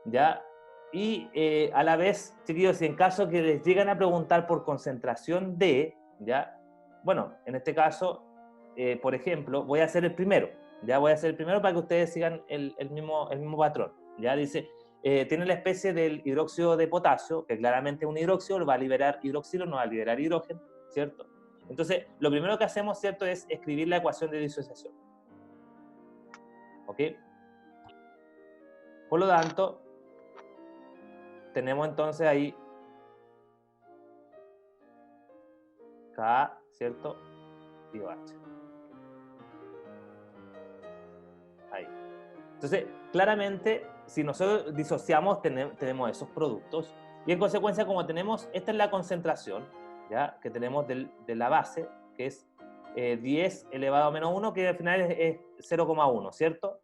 S1: ya, y a la vez, chiquillos, si en caso que les llegan a preguntar por concentración de, ya, bueno, en este caso, por ejemplo, voy a hacer el primero, Ya voy a hacer el primero para que ustedes sigan el mismo patrón. Ya dice, tiene la especie del hidróxido de potasio, que claramente es un hidróxido, va a liberar hidroxilo, no va a liberar hidrógeno, ¿cierto? Entonces, lo primero que hacemos, ¿cierto?, es escribir la ecuación de disociación. ¿Ok? Por lo tanto, tenemos entonces ahí K, ¿cierto? Y OH. Ahí. Entonces, claramente, si nosotros disociamos, tenemos esos productos. Y en consecuencia, como tenemos, esta es la concentración, ¿ya?, que tenemos de la base, que es 10 elevado a menos 1, que al final es 0,1, ¿cierto?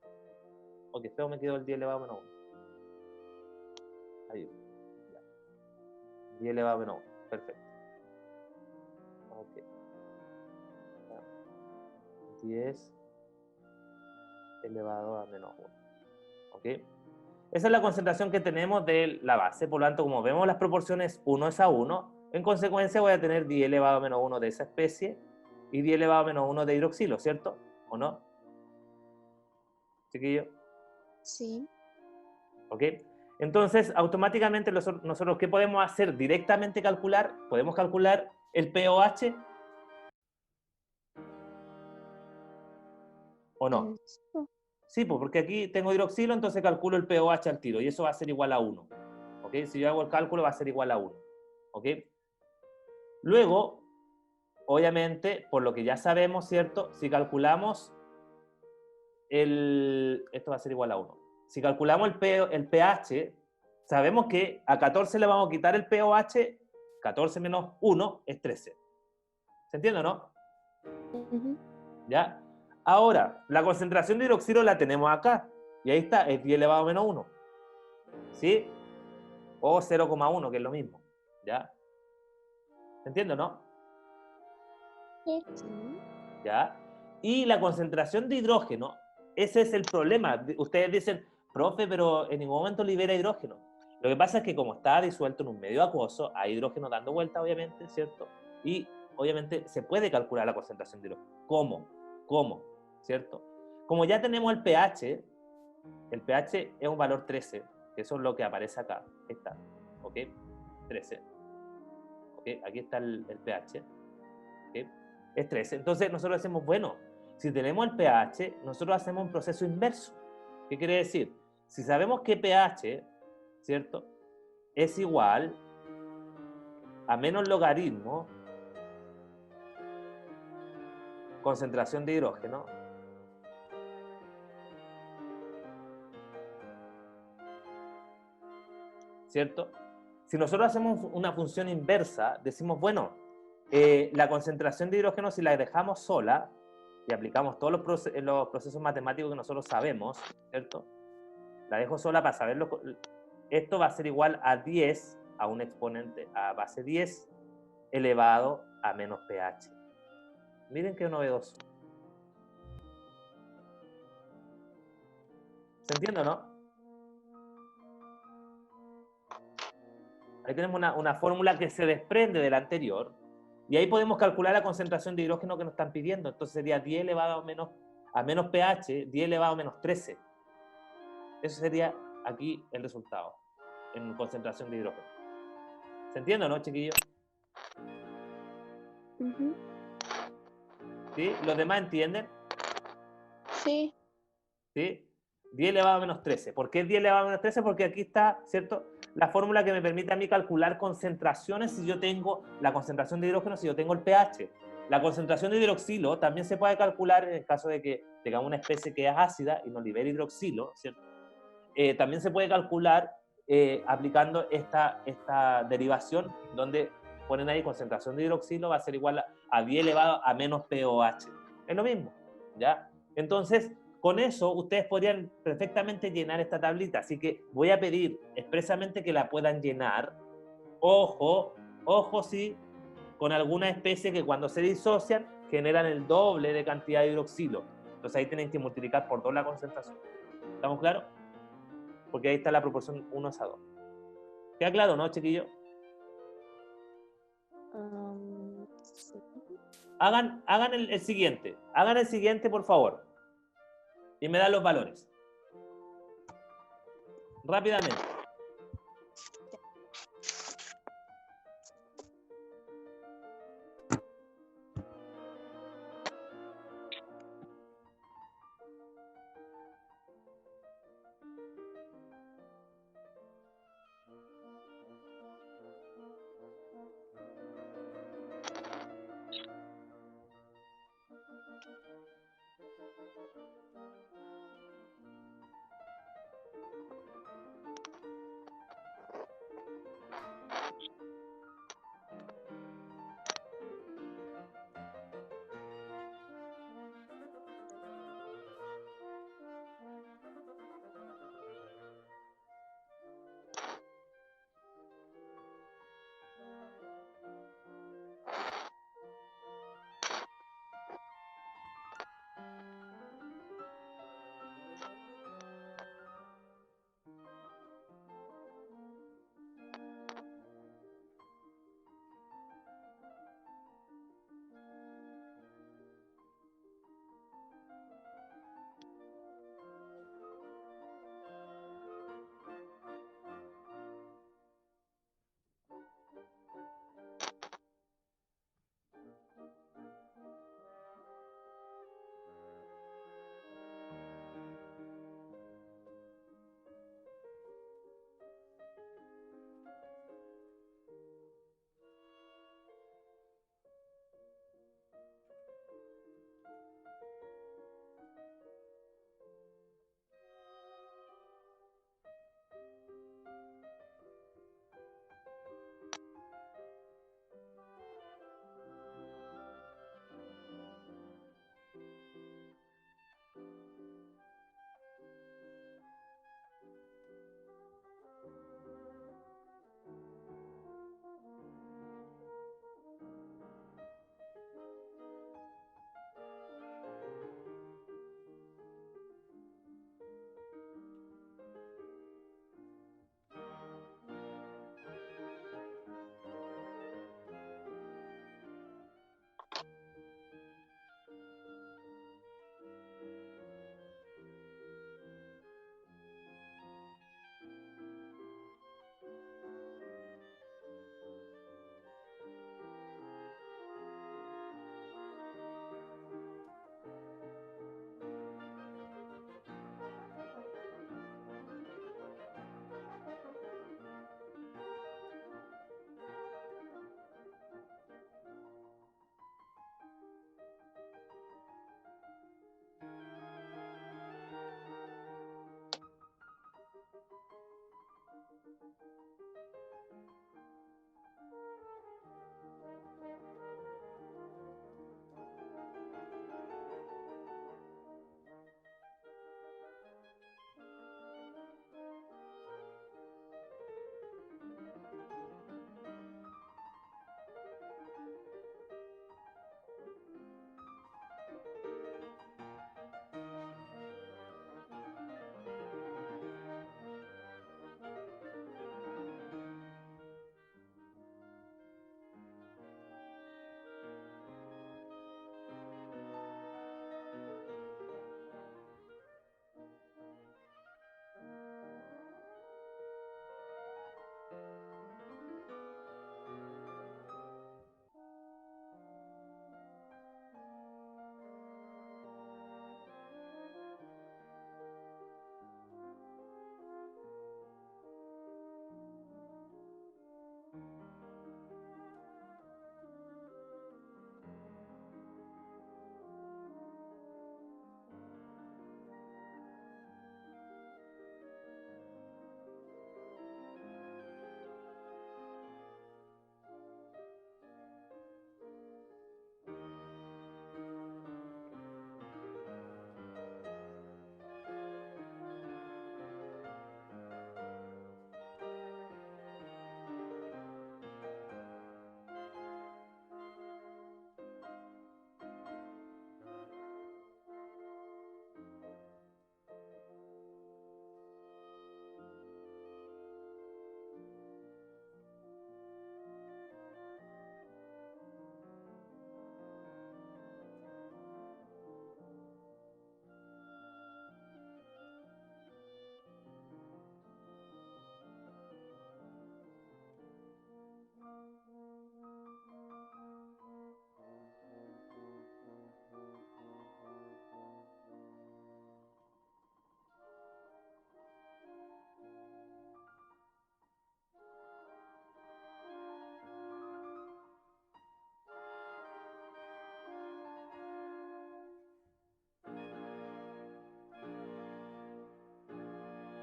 S1: Ok, feo me quedó el 10 elevado a menos 1. Ahí. Ya. 10 elevado a menos 1. Perfecto. Ok. Ya. 10 elevado a menos 1. ¿Ok? Esa es la concentración que tenemos de la base. Por lo tanto, como vemos las proporciones 1 es a 1, en consecuencia voy a tener 10 elevado a menos 1 de esa especie y 10 elevado a menos 1 de hidroxilo, ¿cierto? ¿O no? ¿Chiquillo?
S2: Sí.
S1: ¿Ok? Entonces, automáticamente nosotros, ¿qué podemos hacer? Directamente calcular, podemos calcular el pOH o no. Sí, pues porque aquí tengo hidroxilo, entonces calculo el pOH al tiro y eso va a ser igual a 1. ¿Ok? Si yo hago el cálculo va a ser igual a 1. ¿Ok? Luego, obviamente, por lo que ya sabemos, ¿cierto? Si calculamos esto va a ser igual a 1. Si calculamos el pH, sabemos que a 14 le vamos a quitar el pOH, 14 menos 1 es 13. ¿Se entiende o no? ¿Ya? Ahora, la concentración de hidroxilo la tenemos acá. Y ahí está, es 10 elevado a menos 1. ¿Sí? O 0,1, que es lo mismo. ¿Ya? ¿Se entiende o no?
S2: Sí.
S1: ¿Ya? Y la concentración de hidrógeno, ese es el problema. Ustedes dicen, profe, pero en ningún momento libera hidrógeno. Lo que pasa es que como está disuelto en un medio acuoso, hay hidrógeno dando vuelta, obviamente, ¿cierto? Y obviamente se puede calcular la concentración de hidrógeno. ¿Cómo? ¿Cierto? Como ya tenemos el pH es un valor 13, que eso es lo que aparece acá. Está, ¿ok? 13. ¿Ok? Aquí está el pH. ¿Ok? Es 13. Entonces nosotros decimos, bueno, si tenemos el pH, nosotros hacemos un proceso inverso. ¿Qué quiere decir? Si sabemos que pH, ¿cierto?, es igual a menos logaritmo concentración de hidrógeno, ¿cierto? Si nosotros hacemos una función inversa, decimos, bueno, la concentración de hidrógeno, si la dejamos sola y aplicamos todos los procesos matemáticos que nosotros sabemos, ¿cierto? La dejo sola para saberlo. Esto va a ser igual a 10, a un exponente a base 10, elevado a menos pH. Miren qué novedoso. ¿Se entiende o no? Ahí tenemos una fórmula que se desprende de la anterior, y ahí podemos calcular la concentración de hidrógeno que nos están pidiendo. Entonces sería 10 elevado a menos pH, 10 elevado a menos 13. Eso sería aquí el resultado, en concentración de hidrógeno. ¿Se entiende o no, chiquillos? ¿Sí? ¿Los demás entienden?
S4: Sí.
S1: ¿Sí? 10 elevado a menos 13. ¿Por qué 10 elevado a menos 13? Porque aquí está, ¿cierto?, la fórmula que me permite a mí calcular concentraciones si yo tengo la concentración de hidrógeno, si yo tengo el pH. La concentración de hidroxilo también se puede calcular en el caso de que tengamos una especie que es ácida y nos libere hidroxilo, ¿cierto? También se puede calcular aplicando esta derivación donde ponen ahí concentración de hidroxilo va a ser igual a 10 elevado a menos pOH. Es lo mismo, ¿ya? Entonces, con eso ustedes podrían perfectamente llenar esta tablita, así que voy a pedir expresamente que la puedan llenar. Ojo, sí, con alguna especie que cuando se disocian generan el doble de cantidad de hidroxilo. Entonces ahí tienen que multiplicar por 2 la concentración. ¿Estamos claros? Porque ahí está la proporción 1:2. ¿Queda claro, no, chiquillo?
S2: Sí.
S1: Hagan el siguiente. Hagan el siguiente, por favor. y me dan los valores. Rápidamente.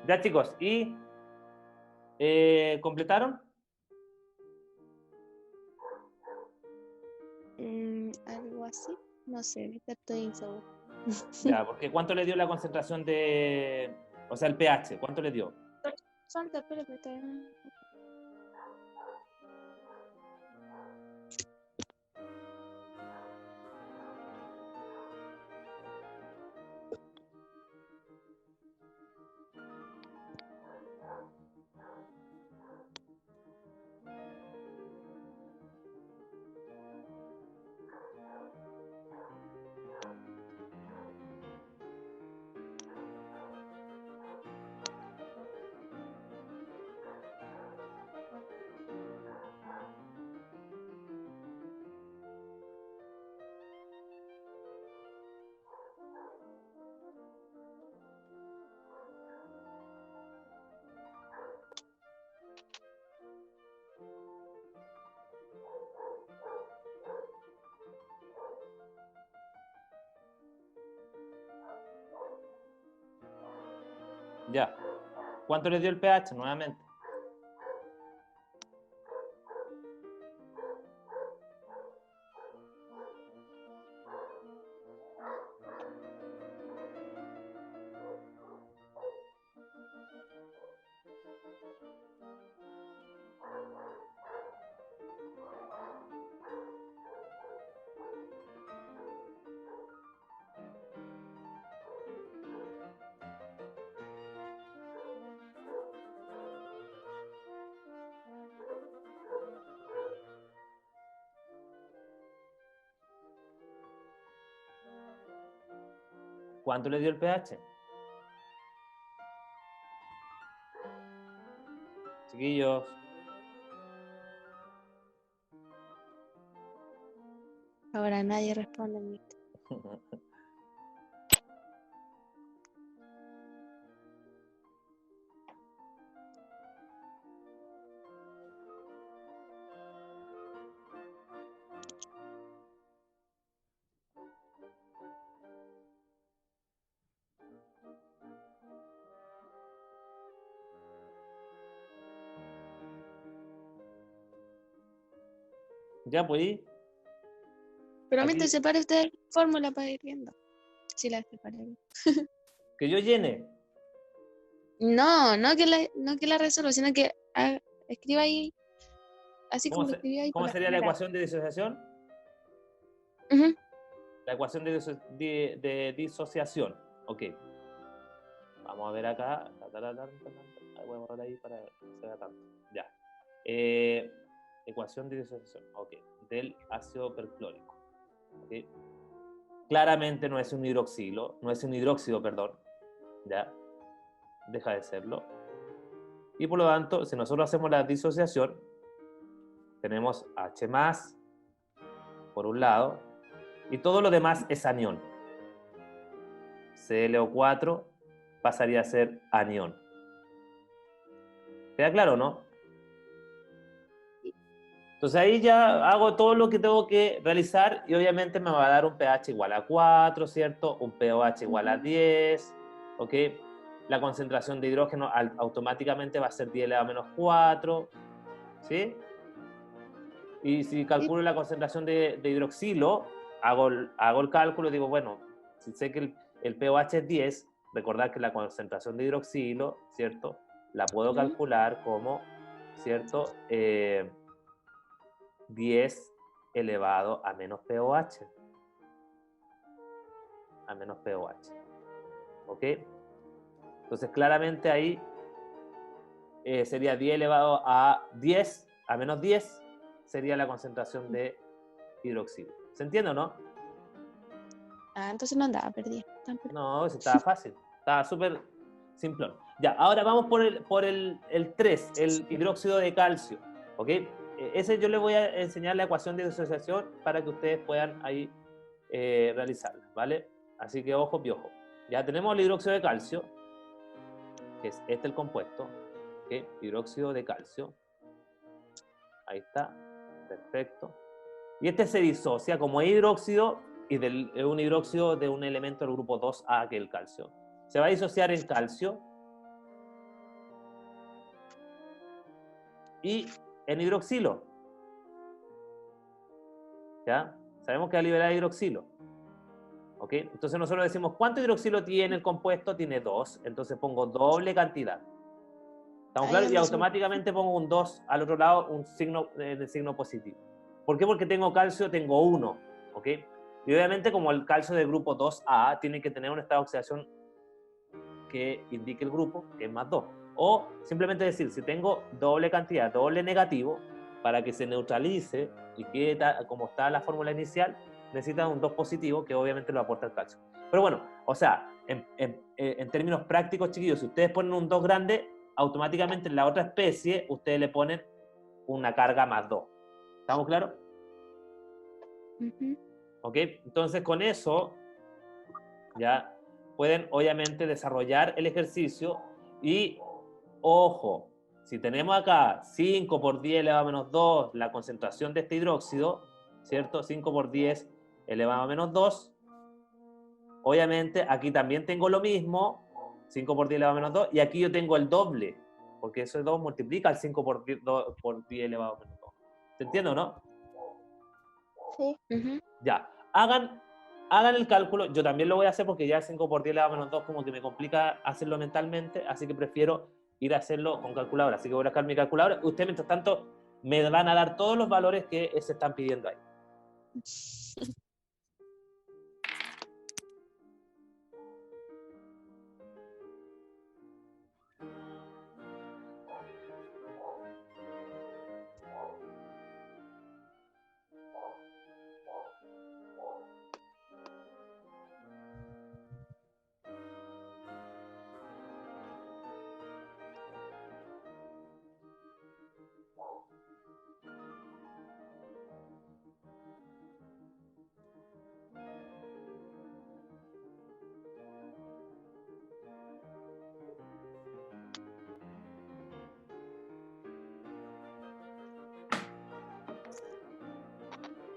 S1: Ya, chicos, ¿y completaron?
S2: Algo así. No sé, ahorita estoy inseguro.
S1: Ya, porque ¿cuánto le dio la concentración de... O sea, el pH, ¿cuánto le dio?
S2: Falta, espérate, todavía.
S1: Ya. ¿Cuánto le dio el pH nuevamente? ¿Cuánto le dio el pH? Chiquillos.
S2: Ahora nadie responde. Mister.
S1: Ya, pues, ¿y?
S2: Pero
S1: Aquí-
S2: mientras separe usted la fórmula para ir viendo. Si la separé.
S1: que yo llene.
S2: No que la resuelva, sino que escriba ahí, así como
S1: ¿Cómo,
S2: lo escribí ahí por
S1: cómo
S2: la
S1: sería la
S2: primera.
S1: ecuación de disociación?
S2: Ujú.
S1: La ecuación de disociación. Ok. Vamos a ver acá. Voy a borrar ahí para que no se vea tanto. Ya. Ecuación de disociación. Ok. Del ácido perclórico. Ok. Claramente no es un hidroxilo. No es un hidróxido, perdón. Ya. Deja de serlo. Y por lo tanto, si nosotros hacemos la disociación, tenemos H más por un lado. Y todo lo demás es anión. ClO4 pasaría a ser anión. ¿Queda claro, no? Entonces ahí ya hago todo lo que tengo que realizar y obviamente me va a dar un pH igual a 4, ¿cierto? Un pOH igual a 10, ¿ok? La concentración de hidrógeno automáticamente va a ser 10 elevado a menos 4, ¿sí? Y si calculo la concentración de hidroxilo, hago el cálculo y digo, bueno, si sé que el pOH es 10, recordad que la concentración de hidroxilo, ¿cierto? La puedo
S2: Ujú.
S1: calcular como, ¿cierto? 10 elevado a menos pOH. A menos pOH. ¿Ok? Entonces, claramente ahí sería 10 elevado a 10, a menos 10, sería la concentración de hidroxilo. ¿Se entiende o no?
S2: Entonces no andaba perdida.
S1: No, eso estaba fácil. Estaba súper simplón. Ya, ahora vamos por el 3, el hidróxido de calcio. ¿Ok? Ese yo les voy a enseñar la ecuación de disociación para que ustedes puedan ahí realizarla, ¿vale? Así que ojo, piojo. Ya tenemos el hidróxido de calcio, que es este el compuesto, ¿ok? Hidróxido de calcio. Ahí está, perfecto. Y este se disocia como hidróxido y es un hidróxido de un elemento del grupo 2A, que es el calcio. Se va a disociar en calcio y en hidroxilo. ¿Ya? Sabemos que va a liberar hidroxilo. ¿Ok? Entonces nosotros decimos, ¿cuánto hidroxilo tiene el compuesto? Tiene 2. Entonces pongo doble cantidad. ¿Estamos
S2: Ahí
S1: claros? Y
S2: donde sube.
S1: automáticamente pongo un 2 al otro lado, un signo de signo positivo. ¿Por qué? Porque tengo calcio, tengo 1. ¿Ok? Y obviamente como el calcio del grupo 2A tiene que tener un estado de oxidación que indique el grupo, que es más 2. O simplemente decir, si tengo doble cantidad, doble negativo, para que se neutralice y quede como está la fórmula inicial, necesita un 2 positivo que obviamente lo aporta el calcio. Pero bueno, o sea, en términos prácticos, chiquillos, si ustedes ponen un 2 grande, automáticamente en la otra especie ustedes le ponen una carga más 2. ¿Estamos claros?
S2: Ujú.
S1: ¿Ok? Entonces con eso ya pueden obviamente desarrollar el ejercicio y, ojo, si tenemos acá 5 por 10 elevado a menos 2 la concentración de este hidróxido, ¿cierto? 5 por 10 elevado a menos 2, obviamente aquí también tengo lo mismo, 5 por 10 elevado a menos 2, y aquí yo tengo el doble, porque eso 2 multiplica el 5 por 10 elevado a menos 2. ¿Se entiende o no?
S4: Sí.
S2: Ujú.
S1: Ya, hagan el cálculo, yo también lo voy a hacer porque ya 5 por 10 elevado a menos 2 como que me complica hacerlo mentalmente, así que prefiero ir a hacerlo con calculadora, así que voy a sacar mi calculadora, ustedes mientras tanto me van a dar todos los valores que se están pidiendo ahí.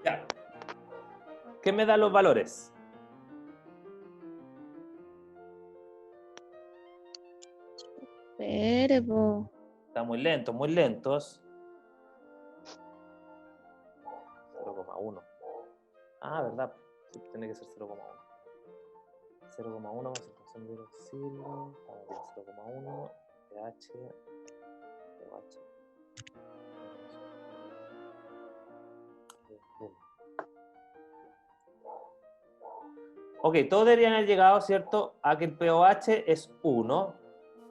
S1: Ya. ¿Qué me dan los valores?
S2: Espere, po.
S1: Están muy lentos, muy lentos. 0,1. Ah, ¿verdad? Sí, tiene que ser 0,1. 0,1 concentración de hidroxilo. Estamos bien, 0,1 pH. pH. Ok, todos deberían haber llegado, ¿cierto?, a que el pOH es 1,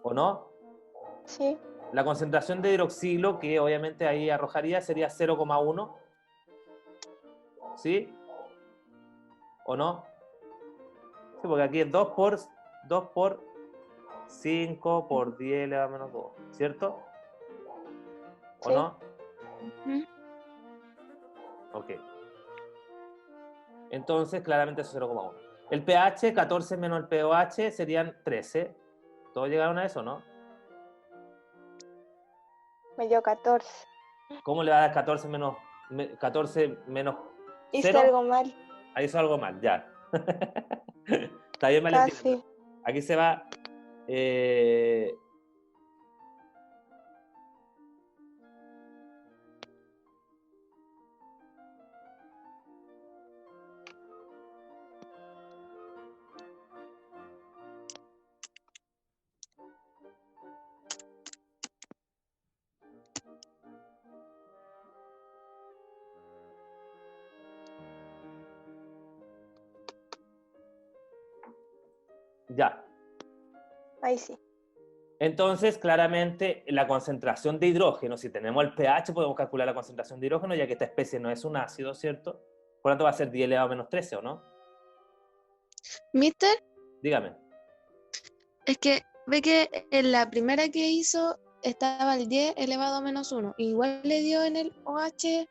S1: ¿o no?
S4: Sí.
S1: La concentración de hidroxilo, que obviamente ahí arrojaría, sería 0,1, ¿sí? ¿O no? Sí, porque aquí es 2 por 5 por 10 elevado a menos 2, ¿cierto? ¿O
S4: Sí.
S1: no?
S2: Ujú.
S1: Ok. Entonces, claramente eso es 0,1. El pH, 14 menos el pOH serían 13. ¿Todos llegaron a eso, no?
S4: Me dio 14.
S1: ¿Cómo le va a dar 14 menos
S4: Hice
S1: 0?
S4: algo mal.
S1: Ahí hizo algo mal, ya. Está bien, Valentina.
S4: Casi.
S1: Aquí se va. Ya.
S4: Ahí sí.
S1: Entonces, claramente, la concentración de hidrógeno, si tenemos el pH, podemos calcular la concentración de hidrógeno, ya que esta especie no es un ácido, ¿cierto? Por lo tanto, va a ser 10 elevado a menos 13, ¿o no?
S2: Mister,
S1: Dígame.
S2: es que ve que en la primera que hizo estaba el 10 elevado a menos 1. Igual le dio en el OH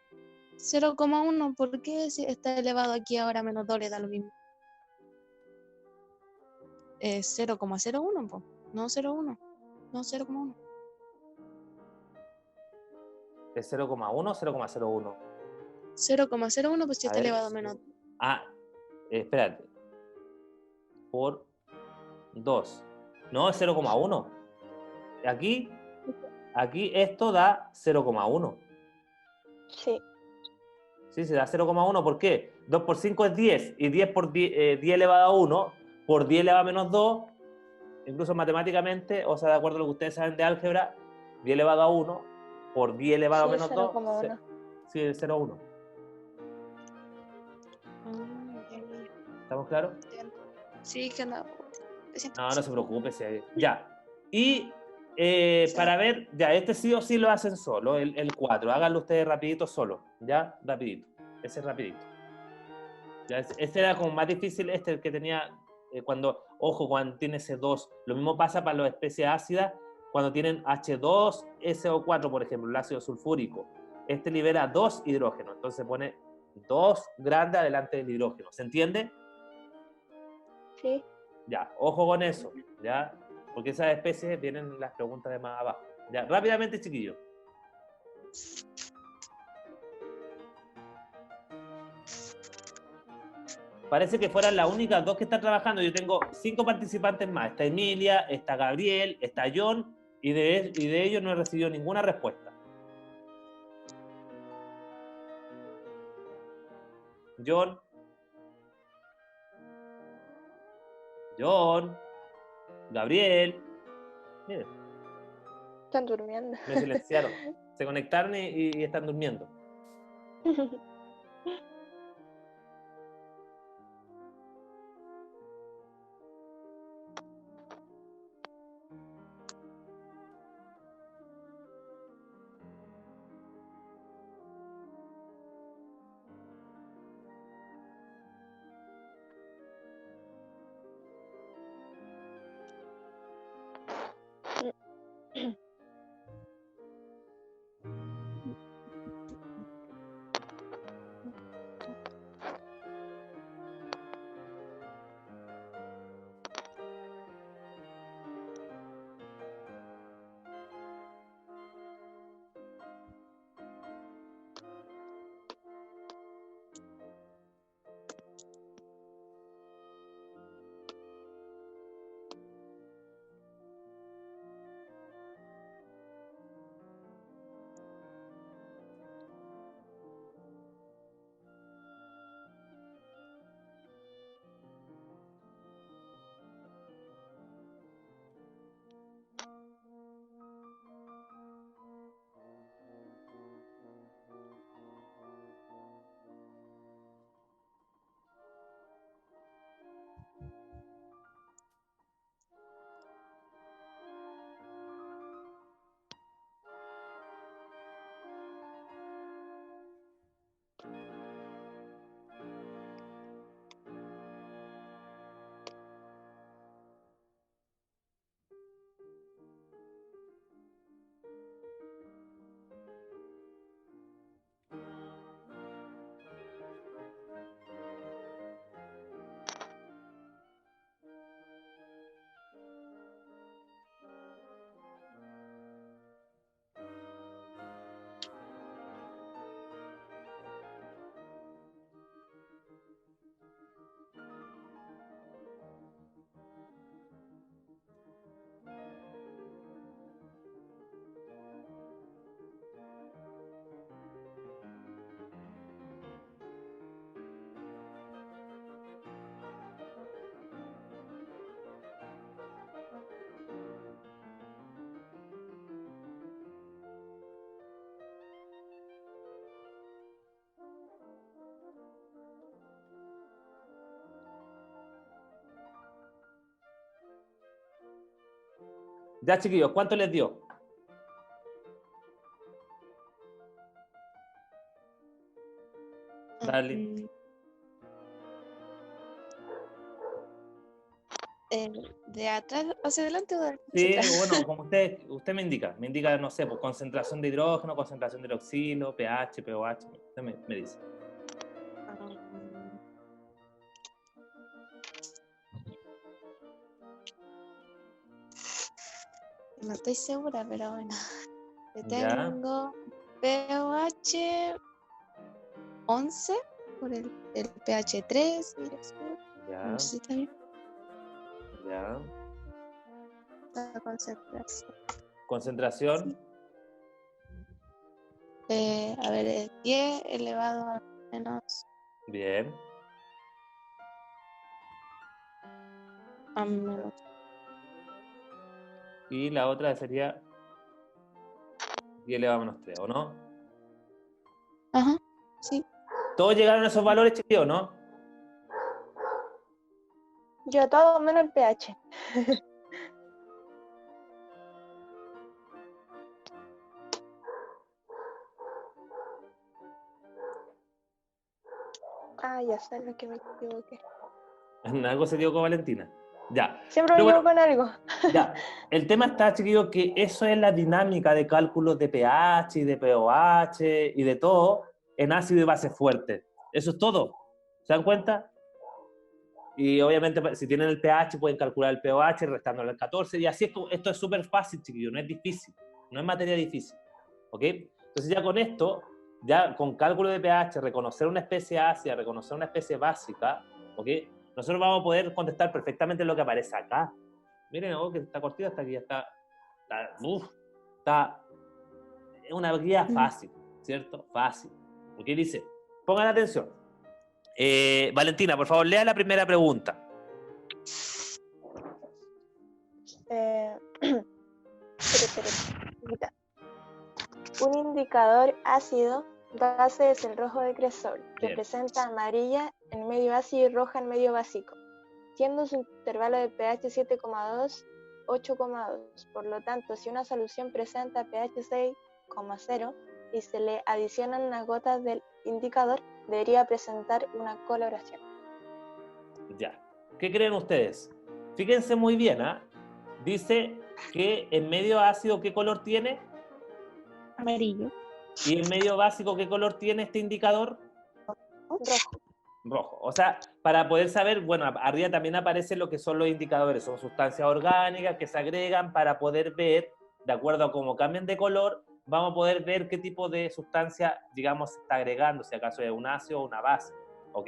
S2: 0,1. ¿Por qué si está elevado aquí ahora a menos 2 le da lo mismo? 0,01, po. No 0,1. No 0,1.
S1: ¿Es 0,1 o 0,01?
S2: 0,01 pues si
S1: A
S2: está
S1: ver.
S2: elevado a menos 2.
S1: Ah, espérate. Por 2. No, es 0,1. Aquí aquí esto da 0,1.
S4: Sí,
S1: Sí, se da 0,1. ¿Por qué? 2 por 5 es 10. Y 10 por 10, 10 elevado a 1 por 10 elevado a menos 2. Incluso matemáticamente, o sea, de acuerdo a lo que ustedes saben de álgebra, 10 elevado a 1 por 10 elevado a
S4: sí,
S1: menos 2,
S4: 0,1.
S1: sí, es 0,1.
S2: Ya.
S1: ¿Estamos claros?
S2: Entiendo. Sí, que no. Siempre
S1: No, no
S2: pasa.
S1: se preocupe. Ya. Y
S2: Sí.
S1: para ver, ya, este sí o sí lo hacen solo, el 4. Háganlo ustedes rapidito solo. ¿Ya? Rapidito. Ese es rapidito. Ya, este era como más difícil, este el que tenía cuando tiene C2. Lo mismo pasa para las especies ácidas, cuando tienen H2SO4, por ejemplo, el ácido sulfúrico. Este libera 2 hidrógenos, entonces pone 2 grandes adelante del hidrógeno. ¿Se entiende?
S4: Sí.
S1: Ya, ojo con eso, ¿ya? Porque esas especies vienen las preguntas de más abajo. Ya, rápidamente, chiquillos. Parece que fueran las únicas dos que están trabajando. Yo tengo 5 participantes más. Está Emilia, está Gabriel, está John, y de ellos no he recibido ninguna respuesta. John. John. Gabriel. Miren,
S4: Están durmiendo.
S1: me silenciaron. Se conectaron y están durmiendo. Ya, chiquillos, ¿cuánto les dio? Dale.
S2: ¿De atrás hacia adelante o de adelante hacia
S1: Sí,
S2: atrás?
S1: bueno, como usted me indica, no sé, pues concentración de hidrógeno, concentración de hidroxilo, pH, pOH, usted me dice.
S2: No estoy segura, pero bueno.
S1: Ya,
S2: Tengo pH 11 por el pH 3.
S1: ya,
S2: No sé si está bien
S1: ya.
S2: la concentración.
S1: Concentración,
S2: Sí. A ver, es 10 elevado a menos,
S1: Bien.
S2: a menos.
S1: Y la otra sería 10 elevado a menos 3, ¿o no?
S2: Ajá, sí.
S1: ¿Todos llegaron a esos valores, chiquillos, no?
S4: Yo todo menos el pH. Ah, ya sé lo que me equivoqué.
S1: En algo se dio con Valentina. Ya.
S4: Siempre me
S1: Pero bueno,
S4: equivoco en algo.
S1: ya. El tema está, chiquillos, que eso es la dinámica de cálculos de pH y de pOH y de todo en ácido y base fuerte. Eso es todo. ¿Se dan cuenta? Y obviamente, si tienen el pH, pueden calcular el pOH restándole el 14. Y así es como, esto es súper fácil, chiquillos, no es difícil. No es materia difícil. ¿Ok? Entonces ya con esto, ya con cálculo de pH, reconocer una especie ácida, reconocer una especie básica, ¿ok? Nosotros vamos a poder contestar perfectamente lo que aparece acá. Miren, oh, que está cortita, hasta aquí ya está, es una guía fácil, ¿cierto? Fácil. ¿Ok? Dice, pongan atención. Valentina, por favor, lea la primera pregunta.
S4: Espera. Un indicador ácido base es el rojo de cresol, que
S1: Bien.
S4: presenta amarilla en medio ácido y roja en medio básico, siendo su intervalo de pH 7,2, 8,2. Por lo tanto, si una solución presenta pH 6,0 y se le adicionan unas gotas del indicador, debería presentar una coloración.
S1: Ya. ¿Qué creen ustedes? Fíjense muy bien, ¿ah? Dice que en medio ácido, ¿qué color tiene?
S2: Amarillo.
S1: Y en medio básico, ¿qué color tiene este indicador?
S4: Rojo.
S1: Rojo. O sea, para poder saber, bueno, arriba también aparece lo que son los indicadores, son sustancias orgánicas que se agregan para poder ver, de acuerdo a cómo cambian de color, vamos a poder ver qué tipo de sustancia, digamos, se está agregando, si acaso es un ácido o una base, ¿ok?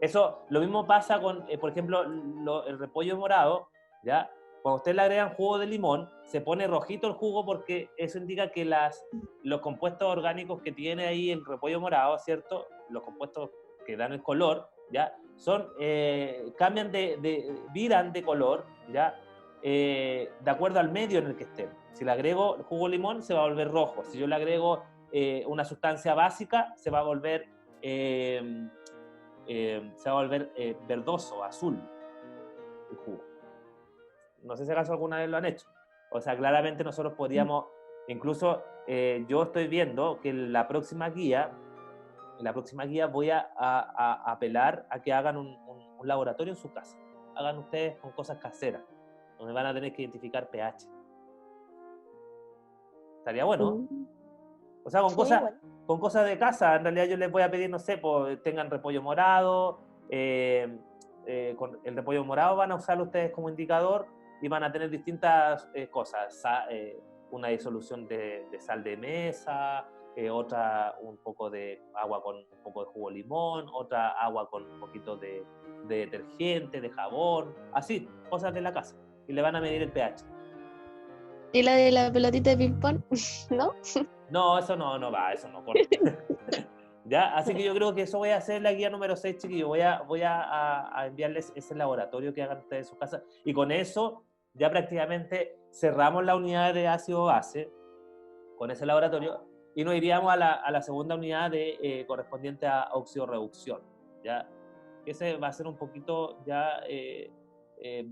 S1: Eso, lo mismo pasa con, por ejemplo, el repollo morado, ¿ya? Cuando usted le agregan jugo de limón, se pone rojito el jugo porque eso indica que los compuestos orgánicos que tiene ahí el repollo morado, ¿cierto? Los compuestos que dan el color, ¿ya? Cambian viran de color, ¿ya? De acuerdo al medio en el que estén. Si le agrego jugo de limón, se va a volver rojo. Si yo le agrego una sustancia básica, se va a volver, verdoso, azul, el jugo. No sé si acaso alguna vez lo han hecho. O sea, claramente nosotros podríamos, incluso yo estoy viendo que en la próxima guía voy a apelar a que hagan un laboratorio en su casa. Hagan ustedes con cosas caseras, donde van a tener que identificar pH. Estaría bueno. O sea,
S4: Sí, bueno.
S1: con cosas de casa. En realidad yo les voy a pedir, no sé, pues tengan repollo morado. Con el repollo morado van a usarlo ustedes como indicador y van a tener distintas cosas. Una disolución de sal de mesa, otra un poco de agua con un poco de jugo de limón, otra agua con un poquito de detergente, de jabón, así, cosas de la casa. Y le van a medir el pH.
S2: ¿Y la de la pelotita de ping-pong? ¿No?
S1: No, eso no va, eso no corre. ¿Ya? Así que yo creo que eso voy a hacer la guía número 6, chiquillos. Voy a enviarles ese laboratorio que hagan ustedes en su casa. Y con eso ya prácticamente cerramos la unidad de ácido base con ese laboratorio y nos iríamos a la segunda unidad correspondiente a oxidorreducción. ¿Ya? Ese va a ser un poquito ya...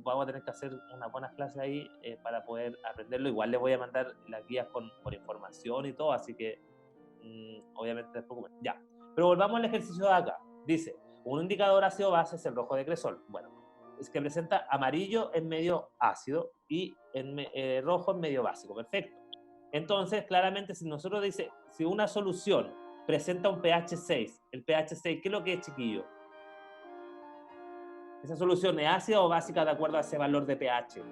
S1: vamos a tener que hacer unas buenas clases ahí para poder aprenderlo. Igual les voy a mandar las guías con información y todo, así que obviamente no se preocupen. Ya, pero volvamos al ejercicio de acá. Dice, un indicador ácido base es el rojo de cresol. Bueno, es que presenta amarillo en medio ácido y rojo en medio básico. Perfecto. Entonces, claramente, si nosotros dice, si una solución presenta un pH 6, el pH 6, ¿qué es lo que es, chiquillo? ¿Esa solución es ácida o básica de acuerdo a ese valor de pH?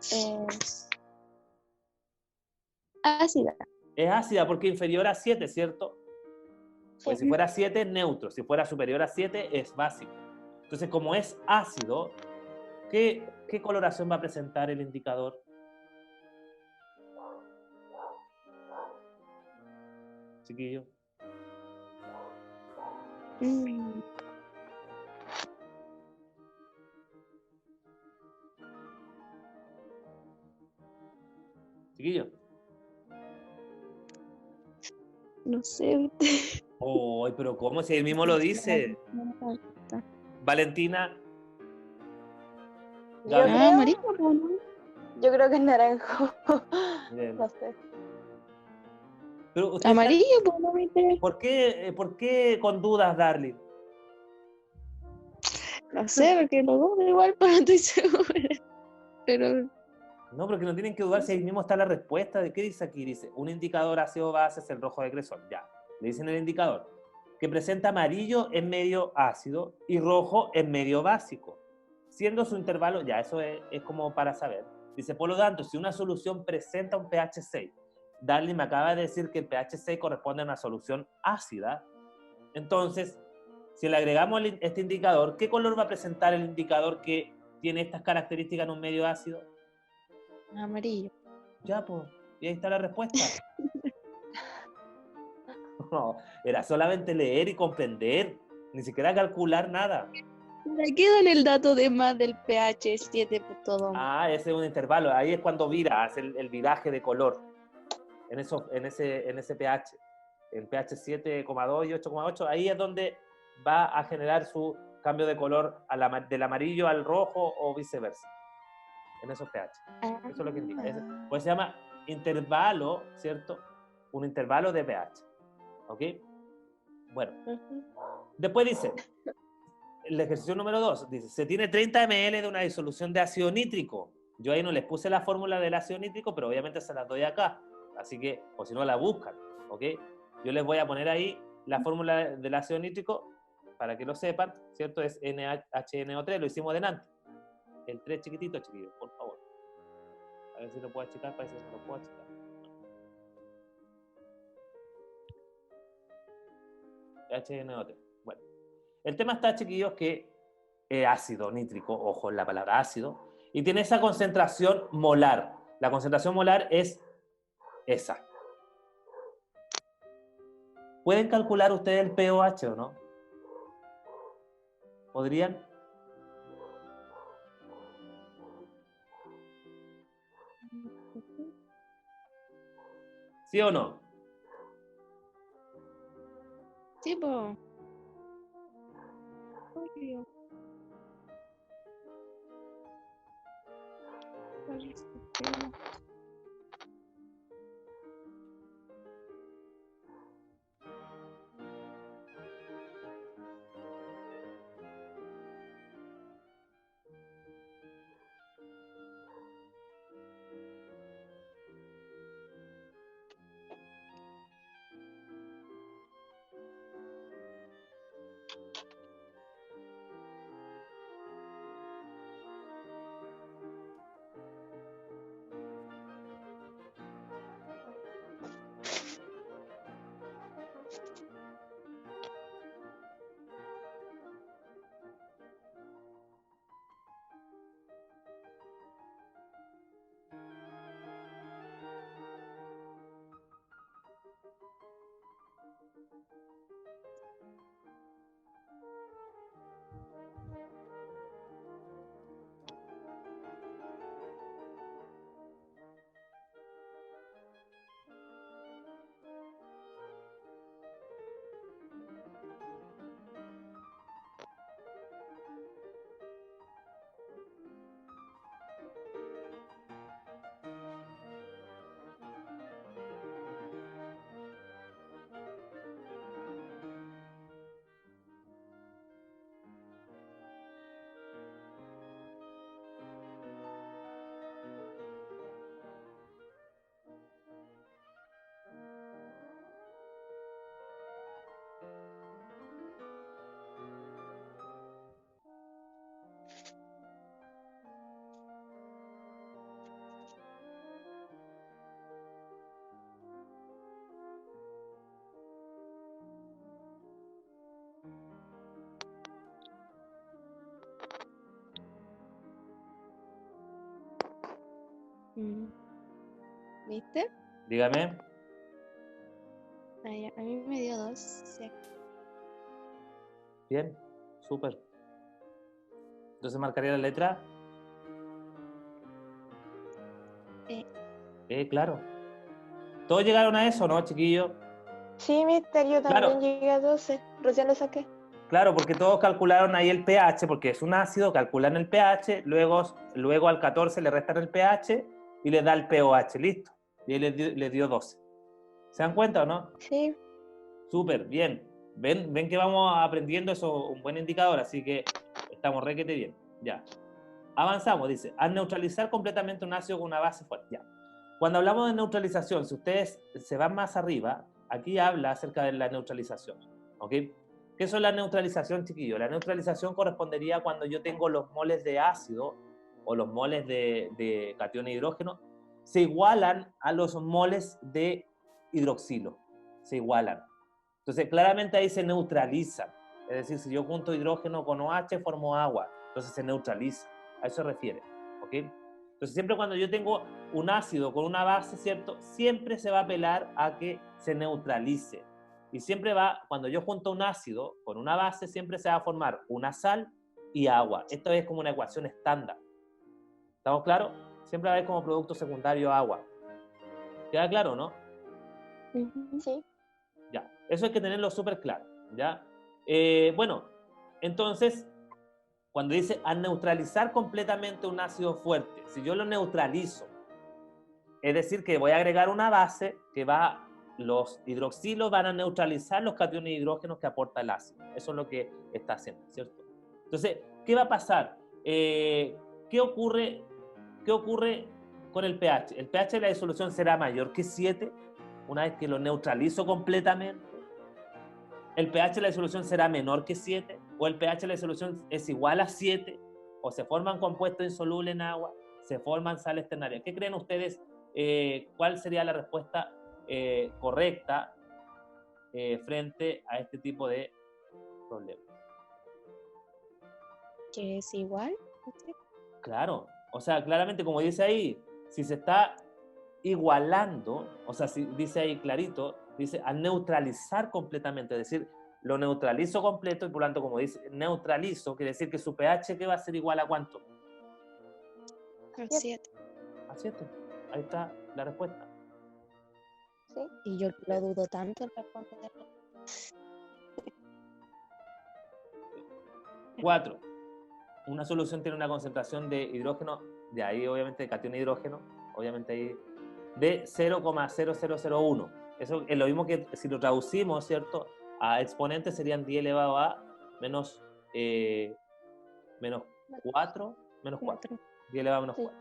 S2: Es ácida.
S1: Es ácida porque inferior a 7, ¿cierto? Pues si fuera 7 es neutro, si fuera superior a 7 es básico. Entonces, como es ácido, ¿qué coloración va a presentar el indicador? chiquillo?
S2: Mm,
S1: Chiquillo.
S2: no sé, ¿viste?
S1: Oh, pero ¿cómo? Si él mismo lo dice. Valentina,
S4: Yo
S1: Gaby.
S2: Ah,
S4: creo,
S2: amarillo, pues, ¿no?
S4: yo creo que es naranjo.
S1: Bien.
S4: No sé.
S1: Pero usted está...
S2: Amarillo, pues, ¿no, viste?
S1: por qué con dudas, Darling?
S2: No sé, porque lo dudo igual, pero no estoy segura. Pero,
S1: No, porque no tienen que dudar si ahí mismo está la respuesta. ¿De qué dice aquí? Dice, un indicador ácido base es el rojo de cresol. Ya, le dicen el indicador. Que presenta amarillo en medio ácido y rojo en medio básico. Siendo su intervalo, ya, eso es como para saber. Dice, por lo tanto, si una solución presenta un pH 6, Darling me acaba de decir que el pH 6 corresponde a una solución ácida. Entonces, si le agregamos este indicador, ¿qué color va a presentar el indicador que tiene estas características en un medio ácido?
S2: amarillo.
S1: Ya, pues, y ahí está la respuesta. No, era solamente leer y comprender, ni siquiera calcular nada.
S2: Me quedo en el dato de más del pH 7.2.
S1: Ah, ese es un intervalo, ahí es cuando vira, hace el viraje de color, en ese pH, en pH 7,2 y 8,8, ahí es donde va a generar su cambio de color del amarillo al rojo o viceversa, en esos pH. Eso es lo que indica. Pues se llama intervalo, ¿cierto? Un intervalo de pH. ¿Ok? Bueno, después dice, el ejercicio número 2, dice, se tiene 30 ml de una disolución de ácido nítrico. Yo ahí no les puse la fórmula del ácido nítrico, pero obviamente se las doy acá. Así que, o si no, la buscan. ¿Ok? Yo les voy a poner ahí la fórmula del ácido nítrico para que lo sepan, ¿cierto? Es NHNO3, lo hicimos delante. El 3 chiquitito, chiquillos, por favor. A ver si lo puedo achicar, parece que no lo puedo achicar. HNO3. Bueno, el tema está, chiquillos, que es ácido nítrico, ojo en la palabra ácido, y tiene esa concentración molar. La concentración molar es esa. ¿Pueden calcular ustedes el pOH o no? ¿Podrían? ¿Sí o no?
S2: Sí, pues. Obvio. Parece que no. Mm. ¿Viste?
S1: Dígame.
S2: Ahí ya. A mí me dio 2. Sí.
S1: Bien, súper. Entonces marcaría la letra claro. ¿Todos llegaron a eso, no, chiquillos?
S4: Sí, mister, yo
S1: Claro.
S4: también llegué a 12. Recién lo saqué.
S1: Claro, porque todos calcularon ahí el pH, porque es un ácido, calculan el pH, luego al 14 le restan el pH y le da el pOH, listo. Y él le dio 12. ¿Se dan cuenta o no?
S4: Sí.
S1: Súper, bien. Ven que vamos aprendiendo, eso un buen indicador, así que estamos requete bien. Ya. Avanzamos, dice, al neutralizar completamente un ácido con una base fuerte. Ya. Cuando hablamos de neutralización, si ustedes se van más arriba, aquí habla acerca de la neutralización. ¿Ok? ¿Qué es la neutralización, chiquillo? La neutralización correspondería cuando yo tengo los moles de ácido o los moles de catión e hidrógeno, se igualan a los moles de hidroxilo. Se igualan. Entonces, claramente ahí se neutralizan. Es decir, si yo junto hidrógeno con OH, formo agua. Entonces se neutraliza. A eso se refiere. ¿Ok? Entonces, siempre cuando yo tengo un ácido con una base, ¿cierto? Siempre se va a apelar a que se neutralice. Y siempre cuando yo junto un ácido con una base, siempre se va a formar una sal y agua. Esto es como una ecuación estándar. ¿Estamos claros? Siempre va a haber como producto secundario agua. ¿Queda claro, no?
S4: Sí.
S1: Ya, eso hay que tenerlo súper claro, ¿ya? Bueno, entonces, cuando dice a neutralizar completamente un ácido fuerte, si yo lo neutralizo, es decir, que voy a agregar una base que los hidroxilos van a neutralizar los cationes de hidrógenos que aporta el ácido. Eso es lo que está haciendo, ¿cierto? Entonces, ¿qué va a pasar? ¿Qué ocurre con el pH? El pH de la disolución será mayor que 7 una vez que lo neutralizo completamente. El pH de la disolución será menor que 7 o el pH de la disolución es igual a 7 o se forman compuestos insolubles en agua, se forman sales ternarias. ¿Qué creen ustedes? ¿Cuál sería la respuesta correcta frente a este tipo de problemas?
S2: ¿Que es igual?
S1: Claro, o sea, claramente como dice ahí, si se está igualando, o sea, si dice ahí clarito, dice al neutralizar completamente, es decir, lo neutralizo completo y por lo tanto, como dice, neutralizo, quiere decir que su pH ¿qué va a ser igual a cuánto?
S2: A 7.
S1: A 7. Ahí está la respuesta.
S4: Sí.
S2: Y yo lo dudo tanto en responder.
S1: 4. Una solución tiene una concentración de hidrógeno, de ahí obviamente de catión de hidrógeno, obviamente ahí, de 0,0001. Eso es lo mismo que si lo traducimos, ¿cierto? A exponentes serían 10 elevado a menos 4, menos 4. 10 elevado a menos 4.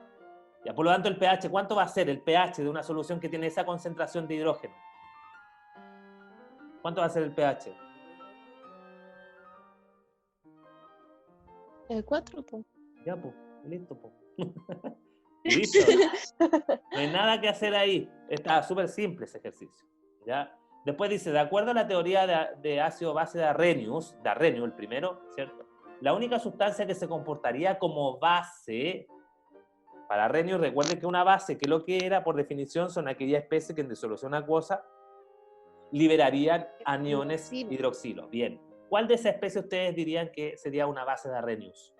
S1: Ya, por lo tanto, el pH, ¿cuánto va a ser el pH de una solución que tiene esa concentración de hidrógeno? ¿Cuánto va a ser el pH?
S2: 4, pues.
S1: Ya, pues, listo, pues. Listo. No hay nada que hacer ahí. Está súper simple ese ejercicio. ¿Ya? Después dice, de acuerdo a la teoría de ácido base de Arrhenius, el primero, ¿cierto? La única sustancia que se comportaría como base para Arrhenius, recuerden que una base, que lo que era por definición son aquellas especies que en disolución acuosa liberarían aniones hidroxilo. Bien. ¿Cuál de esas especies ustedes dirían que sería una base de Arrhenius?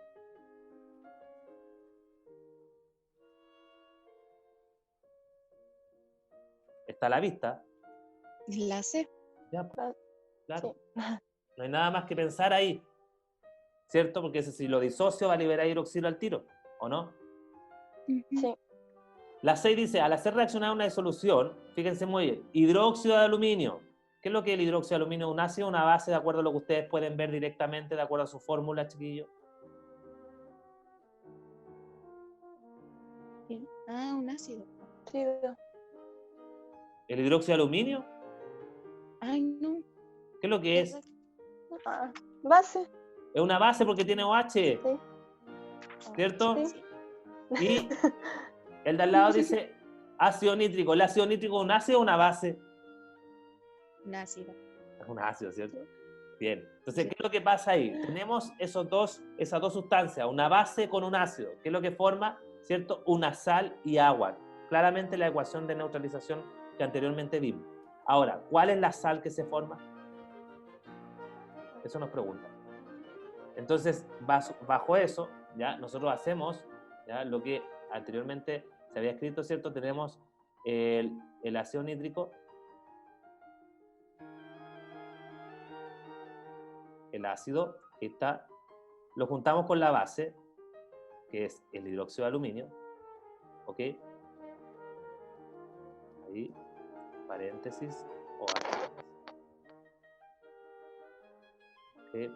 S1: Está a la vista.
S2: La C.
S1: Ya, claro.
S4: Sí.
S1: No hay nada más que pensar ahí, ¿cierto? Porque si lo disocio va a liberar hidroxilo al tiro, ¿o no?
S4: Sí.
S1: La 6 dice, al hacer reaccionar una disolución, fíjense muy bien, hidróxido de aluminio. ¿Qué es lo que es el hidróxido de aluminio? Un ácido, una base, de acuerdo a lo que ustedes pueden ver directamente, de acuerdo a su fórmula, chiquillos.
S2: Ah, un ácido.
S4: Sí.
S1: ¿El hidróxido de aluminio?
S2: Ay, no.
S1: ¿Qué es lo que es?
S4: Base.
S1: Es una base porque tiene OH,
S4: Sí.
S1: ¿cierto?
S4: Sí.
S1: Y el de al lado dice ácido nítrico. ¿El ácido nítrico es un ácido o una base?
S2: Un ácido.
S1: Es un ácido, ¿cierto? Bien. Entonces, ¿qué es lo que pasa ahí? Tenemos esas dos sustancias, una base con un ácido. ¿Qué es lo que forma? ¿Cierto? Una sal y agua. Claramente la ecuación de neutralización que anteriormente vimos. Ahora, ¿cuál es la sal que se forma? Eso nos pregunta. Entonces, bajo eso, ya nosotros hacemos ya lo que anteriormente se había escrito, ¿cierto? Tenemos el ácido nítrico, el ácido, que está, lo juntamos con la base, que es el hidróxido de aluminio, ¿ok? Ahí, paréntesis, OH. ¿Okay?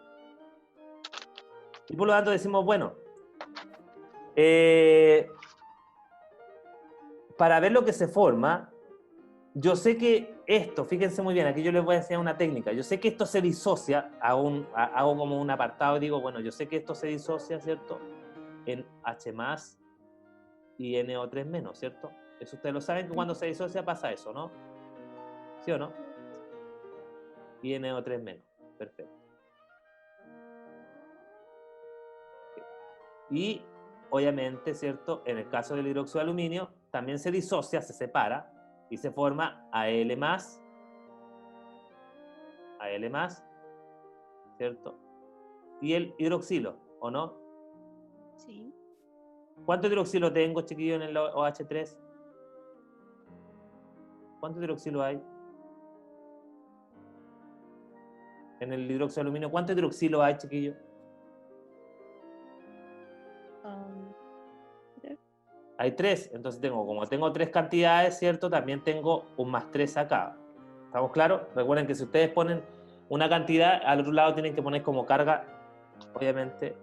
S1: Y por lo tanto decimos, bueno, para ver lo que se forma, yo sé que esto, fíjense muy bien, aquí yo les voy a enseñar una técnica, yo sé que esto se disocia, hago como un apartado y digo, bueno, yo sé que esto se disocia, ¿cierto? En H más y NO3 menos, ¿cierto? Eso ustedes lo saben, que cuando se disocia pasa eso, ¿no? ¿Sí o no? Y NO3 menos, perfecto. Y obviamente, ¿cierto? En el caso del hidróxido de aluminio, también se disocia, se separa y se forma Al más, ¿cierto? Y el hidroxilo, ¿o no?
S2: Sí.
S1: ¿Cuánto hidroxilo tengo, chiquillo, en el OH3? ¿Cuánto hidroxilo hay? En el hidróxido de aluminio, ¿cuánto hidroxilo hay, chiquillo? Hay 3, entonces como tengo 3 cantidades, ¿cierto? También tengo un más 3 acá. ¿Estamos claros? Recuerden que si ustedes ponen una cantidad, al otro lado tienen que poner como carga, obviamente,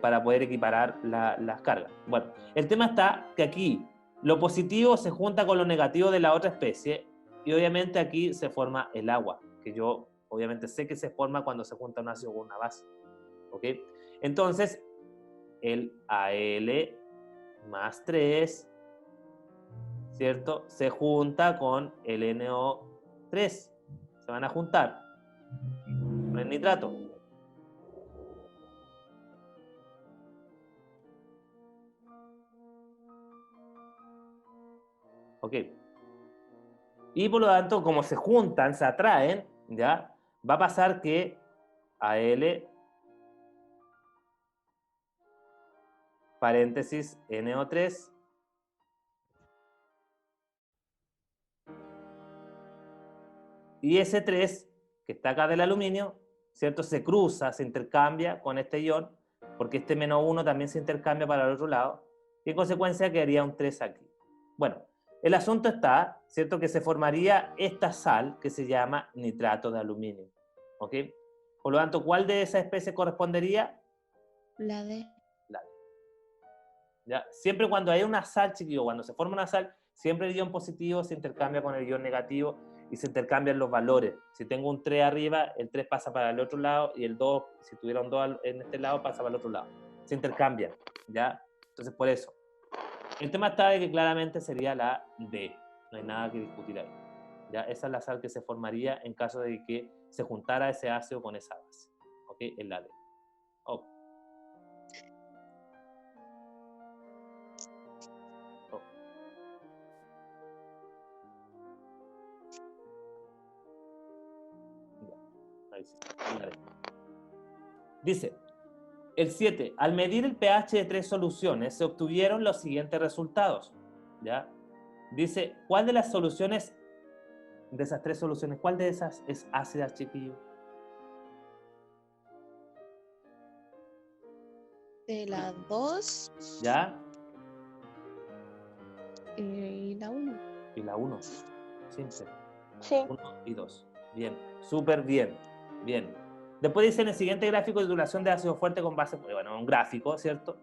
S1: para poder equiparar las cargas. Bueno, el tema está que aquí lo positivo se junta con lo negativo de la otra especie y obviamente aquí se forma el agua, que yo obviamente sé que se forma cuando se junta un ácido con una base. ¿Ok? Entonces, el Al más 3, ¿cierto? Se junta con el NO3. Se van a juntar con el nitrato. ¿Ok? Y por lo tanto, como se juntan, se atraen, ¿ya? Va a pasar que Al, paréntesis, NO3, y ese 3, que está acá del aluminio, ¿cierto? Se cruza, se intercambia con este ion, porque este -1 también se intercambia para el otro lado, y en consecuencia quedaría un 3 aquí. Bueno, el asunto está, ¿cierto? Que se formaría esta sal que se llama nitrato de aluminio, ¿ok? Por lo tanto, ¿cuál de esas especies correspondería?
S2: La D.
S1: La D. ¿Ya? Siempre cuando hay una sal, chiquillo, cuando se forma una sal, siempre el ion positivo se intercambia con el ion negativo y se intercambian los valores. Si tengo un 3 arriba, el 3 pasa para el otro lado y el 2, si tuviera un 2 en este lado, pasa para el otro lado. Se intercambian, ¿ya? Entonces, por eso. El tema está de que claramente sería la D. No hay nada que discutir ahí. ¿Ya? Esa es la sal que se formaría en caso de que se juntara ese ácido con esa base. ¿Ok? Es la D. Oh. Oh. Ya. Ahí sí. La D. Dice, el 7. Al medir el pH de 3 soluciones, se obtuvieron los siguientes resultados. ¿Ya? Dice, ¿cuál de las soluciones, de esas 3 soluciones, cuál de esas es ácida, chiquillo?
S2: De la 2
S1: ¿Ya?
S2: y la 1.
S1: Y la 1. Simple.
S4: Sí.
S1: 1 y 2. Bien. Súper bien. Bien. Después dice en el siguiente gráfico de titulación de ácido fuerte con base, bueno, un gráfico, ¿cierto?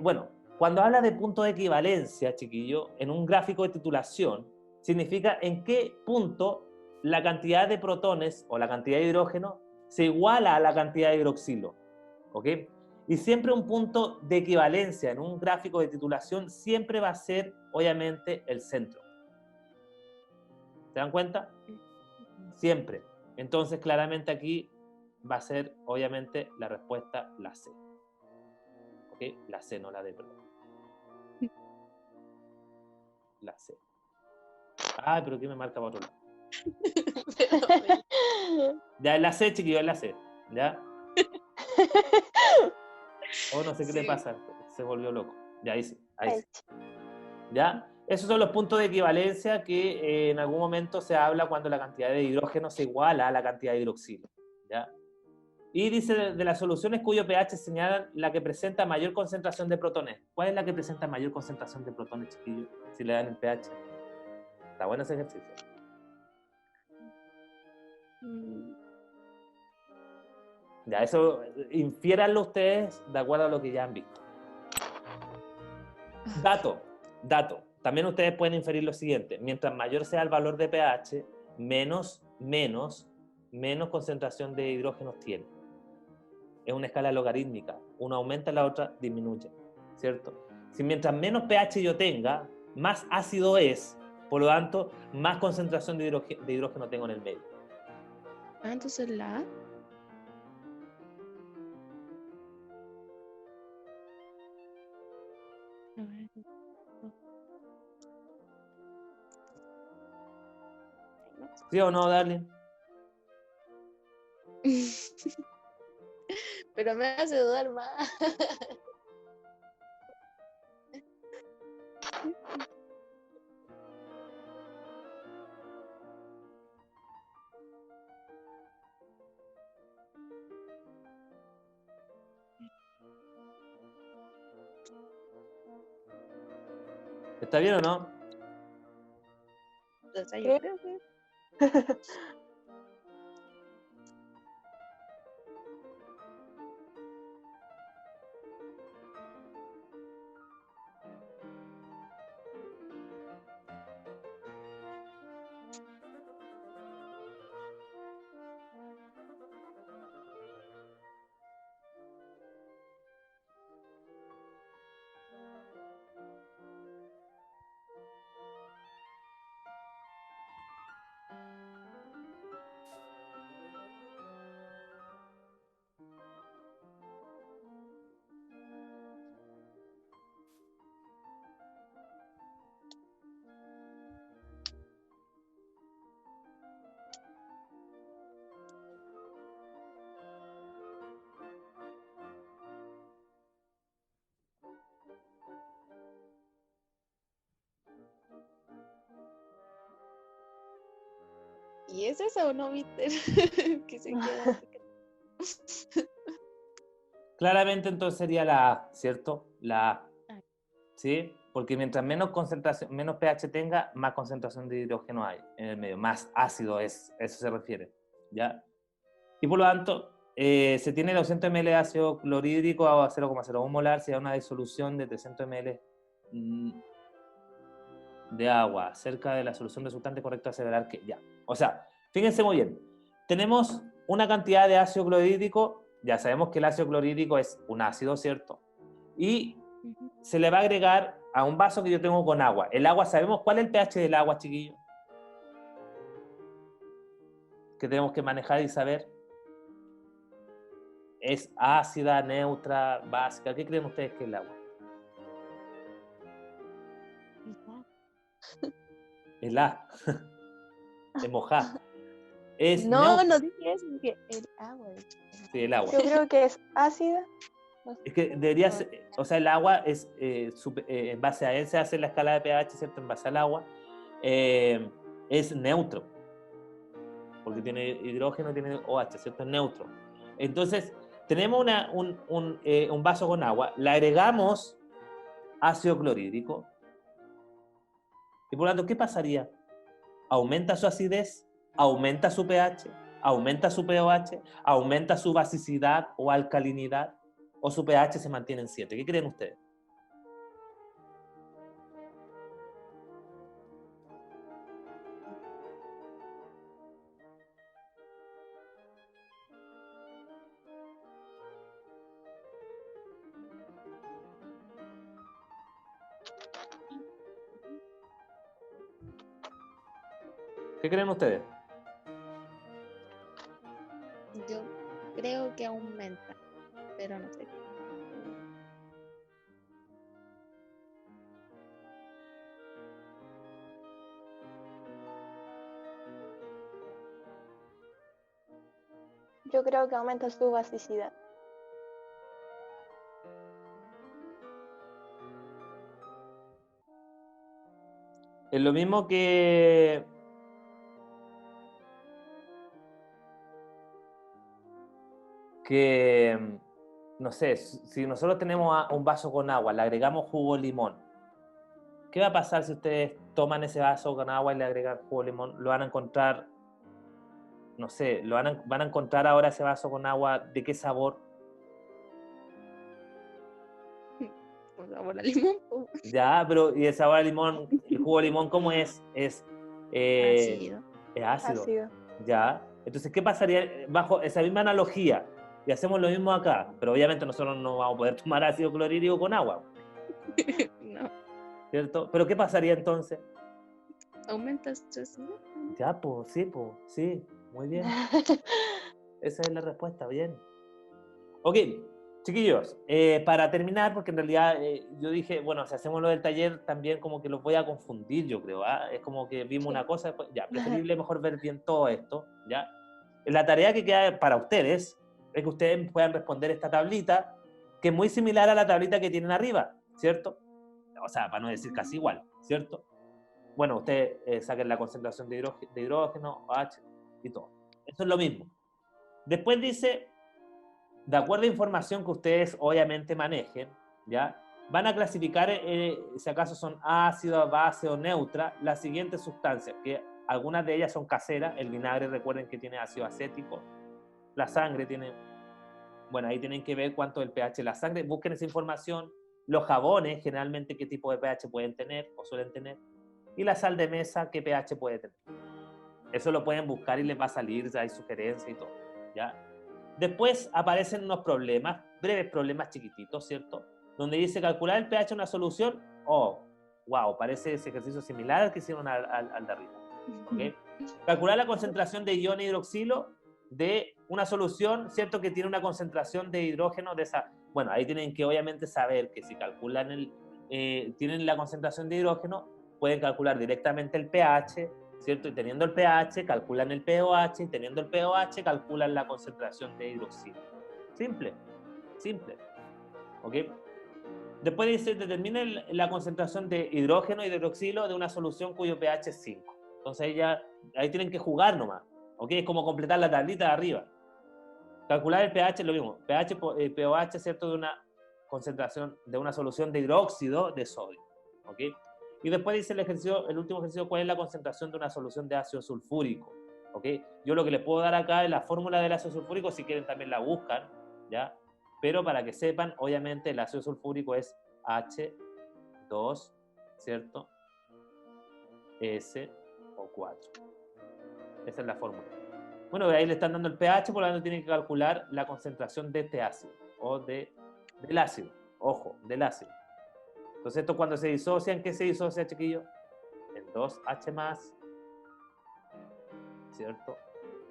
S1: Bueno, cuando habla de punto de equivalencia, chiquillo, en un gráfico de titulación, significa en qué punto la cantidad de protones o la cantidad de hidrógeno se iguala a la cantidad de hidroxilo. ¿Ok? Y siempre un punto de equivalencia en un gráfico de titulación siempre va a ser, obviamente, el centro. ¿Se dan cuenta? Siempre. Entonces, claramente aquí va a ser, obviamente, la respuesta la C. ¿Ok? La C, no la D, perdón. La C. Ah, pero ¿qué me marca para otro lado?
S2: Pero,
S1: Ya, es la C, chiquillo, es la C. ¿Ya? Oh, no sé qué le
S2: sí.
S1: pasa. Se volvió loco. Ya, ahí sí. Ahí
S4: Ay,
S1: sí. ¿Ya? Esos son los puntos de equivalencia que en algún momento se habla cuando la cantidad de hidrógeno se iguala a la cantidad de hidroxilo. ¿Ya? Y dice de las soluciones cuyo pH señalan la que presenta mayor concentración de protones. ¿Cuál es la que presenta mayor concentración de protones, chiquillos? Si le dan el pH. Está bueno ese ejercicio.
S2: Mm,
S1: Ya, eso infiéranlo ustedes de acuerdo a lo que ya han visto. Dato. También ustedes pueden inferir lo siguiente. Mientras mayor sea el valor de pH, menos concentración de hidrógenos tiene. Es una escala logarítmica. Una aumenta, la otra disminuye. ¿Cierto? Si mientras menos pH yo tenga, más ácido es. Por lo tanto, más concentración de hidrógeno tengo en el medio.
S2: entonces la A. A ver.
S1: ¿Sí o no, Darling?
S2: Pero me hace dudar más.
S1: ¿Está bien o no?
S2: O sea, yo
S4: Creo-
S2: creo que ¿y es esa o no, Mister? Que se queda.
S1: Claramente entonces sería la A, ¿cierto? La A.
S2: Ah.
S1: ¿Sí? Porque mientras menos concentración, menos pH tenga, más concentración de hidrógeno hay en el medio, más ácido es, eso se refiere, ¿ya? Y por lo tanto, se tiene 200 ml de ácido clorhídrico a 0,01 molar si da una disolución de 300 ml de agua. Cerca de la solución resultante, correcto aseverar que ya. O sea, fíjense muy bien. Tenemos una cantidad de ácido clorhídrico, ya sabemos que el ácido clorhídrico es un ácido, ¿cierto? Y se le va a agregar a un vaso que yo tengo con agua. El agua, ¿sabemos cuál es el pH del agua, chiquillos? Que tenemos que manejar y saber. ¿Es ácida, neutra, básica? ¿Qué creen ustedes que es el agua? El A. Es mojada. Es
S2: No,
S1: neutra.
S2: no dije eso, dije el agua.
S1: Sí, el agua.
S4: Yo creo que es ácida. No sé.
S1: Es que debería ser, o sea, el agua es, en base a él se hace la escala de pH, ¿cierto? En base al agua, es neutro, porque tiene hidrógeno, tiene OH, ¿cierto? Es neutro. Entonces, tenemos un vaso con agua, le agregamos ácido clorhídrico, y por lo tanto, ¿qué pasaría? Aumenta su acidez, aumenta su pH, aumenta su pOH, aumenta su basicidad o alcalinidad, o su pH se mantiene en 7. ¿Qué creen ustedes? ¿Qué creen ustedes?
S2: Yo creo que aumenta, pero no sé.
S4: Yo creo que aumenta su basicidad.
S1: Es lo mismo que, no sé, si nosotros tenemos un vaso con agua, le agregamos jugo de limón, ¿qué va a pasar si ustedes toman ese vaso con agua y le agregan jugo de limón? Lo van a encontrar, no sé, van a encontrar ahora ese vaso con agua, ¿de qué sabor?
S2: Con sabor a limón, po.
S1: Ya, pero ¿y el sabor a limón, el jugo de limón cómo es?
S2: Ácido.
S1: Es ácido.
S4: Ácido.
S1: Ya. Entonces, ¿qué pasaría bajo esa misma analogía? Y hacemos lo mismo acá, pero obviamente nosotros no vamos a poder tomar ácido clorhídrico con agua,
S2: No,
S1: ¿cierto? Pero ¿qué pasaría entonces?
S2: aumenta su acidez.
S1: Ya, pues, sí, muy bien. Esa es la respuesta, bien. Ok, chiquillos, para terminar, porque en realidad yo dije, bueno, si hacemos lo del taller, también como que los voy a confundir, yo creo, ¿ah? Es como que vimos
S4: Sí.
S1: una cosa, después, ya, preferible mejor ver bien todo esto, ¿ya? La tarea que queda para ustedes es que ustedes puedan responder esta tablita, que es muy similar a la tablita que tienen arriba, ¿cierto? O sea, para no decir casi igual, ¿cierto? Bueno, ustedes saquen la concentración de hidrógeno, OH y todo. Eso es lo mismo. Después dice, de acuerdo a información que ustedes obviamente manejen, ¿ya? Van a clasificar, si acaso son ácido, base o neutra, las siguientes sustancias, que algunas de ellas son caseras. El vinagre, recuerden que tiene ácido acético. La sangre tiene, bueno, ahí tienen que ver cuánto es el pH de la sangre. Busquen esa información. Los jabones, generalmente, qué tipo de pH pueden tener o suelen tener. Y la sal de mesa, qué pH puede tener. Eso lo pueden buscar y les va a salir, hay sugerencias y todo, ¿ya? Después aparecen unos problemas, breves problemas chiquititos, ¿cierto? Donde dice calcular el pH de una solución. Oh, wow, parece ese ejercicio similar al que hicieron al de arriba. ¿Okay? Calcular la concentración de ion hidroxilo de una solución, ¿cierto? Que tiene una concentración de hidrógeno de esa. Bueno, ahí tienen que obviamente saber que si calculan tienen la concentración de hidrógeno, pueden calcular directamente el pH, ¿cierto? Y teniendo el pH, calculan el pOH, y teniendo el pOH, calculan la concentración de hidroxilo. Simple, simple. ¿Ok? Después dice, determine la concentración de hidrógeno y de hidroxilo de una solución cuyo pH es 5. Entonces ahí tienen que jugar nomás. ¿Ok? Es como completar la tablita de arriba. Calcular el pH es lo mismo. pOH, ¿cierto? De una concentración de una solución de hidróxido de sodio. ¿Ok? Y después dice el último ejercicio, ¿cuál es la concentración de una solución de ácido sulfúrico? ¿Ok? Yo lo que les puedo dar acá es la fórmula del ácido sulfúrico, si quieren también la buscan, ¿ya? Pero para que sepan, obviamente el ácido sulfúrico es H2, ¿cierto? SO4. Esa es la fórmula. Bueno, ahí le están dando el pH, por lo tanto tienen que calcular la concentración de este ácido, o del ácido, ojo, del ácido. Entonces esto cuando se disocian, ¿qué se disocia, chiquillo? En 2H más, ¿cierto?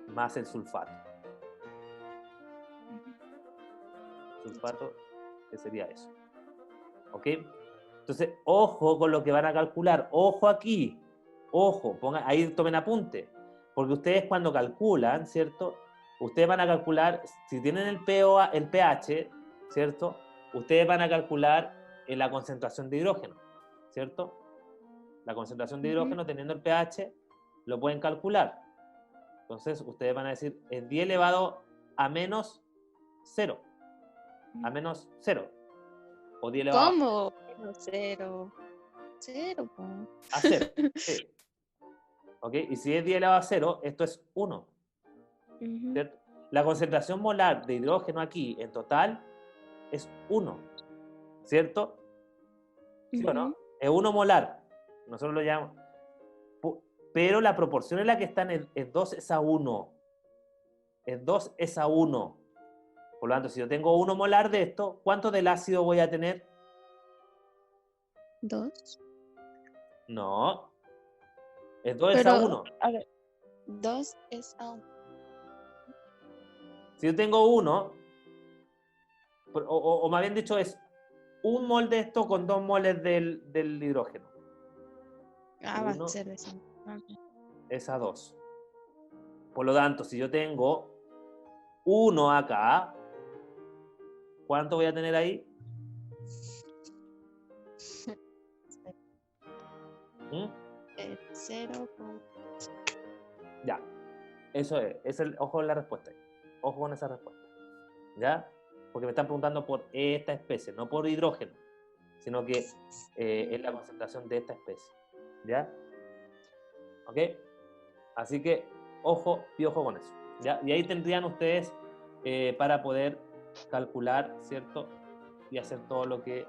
S1: Más el sulfato. Sulfato, ¿qué sería eso? ¿Ok? Entonces, ojo con lo que van a calcular. Ojo aquí. Ojo, ahí tomen apunte. Porque ustedes cuando calculan, ¿cierto? Ustedes van a calcular, si tienen el pH, ¿cierto? Ustedes van a calcular la concentración de hidrógeno, ¿cierto? La concentración de hidrógeno teniendo el pH lo pueden calcular. Entonces, ustedes van a decir, es 10 elevado a menos 0. A menos 0. O 10 elevado
S2: ¿Cómo? No, cero. Cero, po.
S1: a 0. Sí. ¿Ok? Y si es 10 elevado a 0, esto es 1.
S2: Ujú.
S1: ¿Cierto? La concentración molar de hidrógeno aquí en total es 1. ¿Cierto? ¿Sí o no? Es 1 molar. Nosotros lo llamamos. Pero la proporción en la que están es 2 es a 1. Es 2 es a 1. Por lo tanto, si yo tengo 1 molar de esto, ¿cuánto del ácido voy a tener?
S2: 2.
S1: No. Es 2 es a
S2: Pero,
S1: 1.
S2: a ver, 2 es a 1.
S1: Si yo tengo 1, o más bien dicho, es 1 mol de esto con 2 moles del hidrógeno.
S2: Ah, va a
S1: 1
S2: ser eso. Ok.
S1: es a 2. Por lo tanto, si yo tengo 1 acá, ¿cuánto voy a tener ahí? ¿Mm?
S2: 0.
S1: Ya, eso es ojo en la respuesta. Ojo con esa respuesta. ¿Ya? Porque me están preguntando por esta especie, no por hidrógeno, sino que es la concentración de esta especie. ¿Ya? ¿Ok? Así que ojo y ojo con eso. ¿Ya? Y ahí tendrían ustedes para poder calcular, ¿cierto? Y hacer todo lo que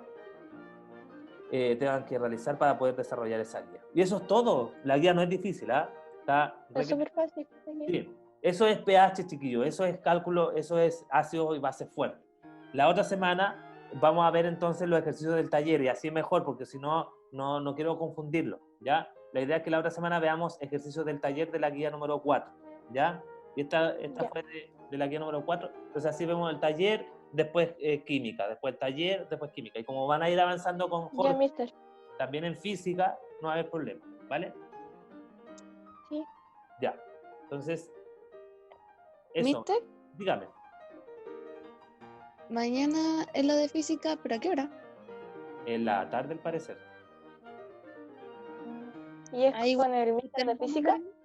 S1: tengan que realizar para poder desarrollar esa guía. Y eso es todo. La guía no es difícil, ¿ah? Está
S4: Es súper fácil.
S1: sí, eso es pH, chiquillo, eso es cálculo, eso es ácido y base fuerte. La otra semana vamos a ver entonces los ejercicios del taller y así mejor, porque si no, no quiero confundirlo, ¿ya? La idea es que la otra semana veamos ejercicios del taller de la guía número 4, ¿ya? Y esta
S4: Ya.
S1: fue de la guía número 4, entonces así vemos el taller, después química, después el taller, después química. Y como van a ir avanzando con
S4: Ya,
S1: Jorge,
S4: mister.
S1: también en física, no va a haber problema, ¿vale?
S4: Sí.
S1: Ya, entonces, eso,
S2: ¿Mister?
S1: dígame.
S2: Mañana es lo de física, ¿pero a qué hora?
S1: En la tarde, al parecer.
S4: ¿Y es
S2: Ahí
S4: con el mister de
S2: temprano,
S4: física?
S2: creo.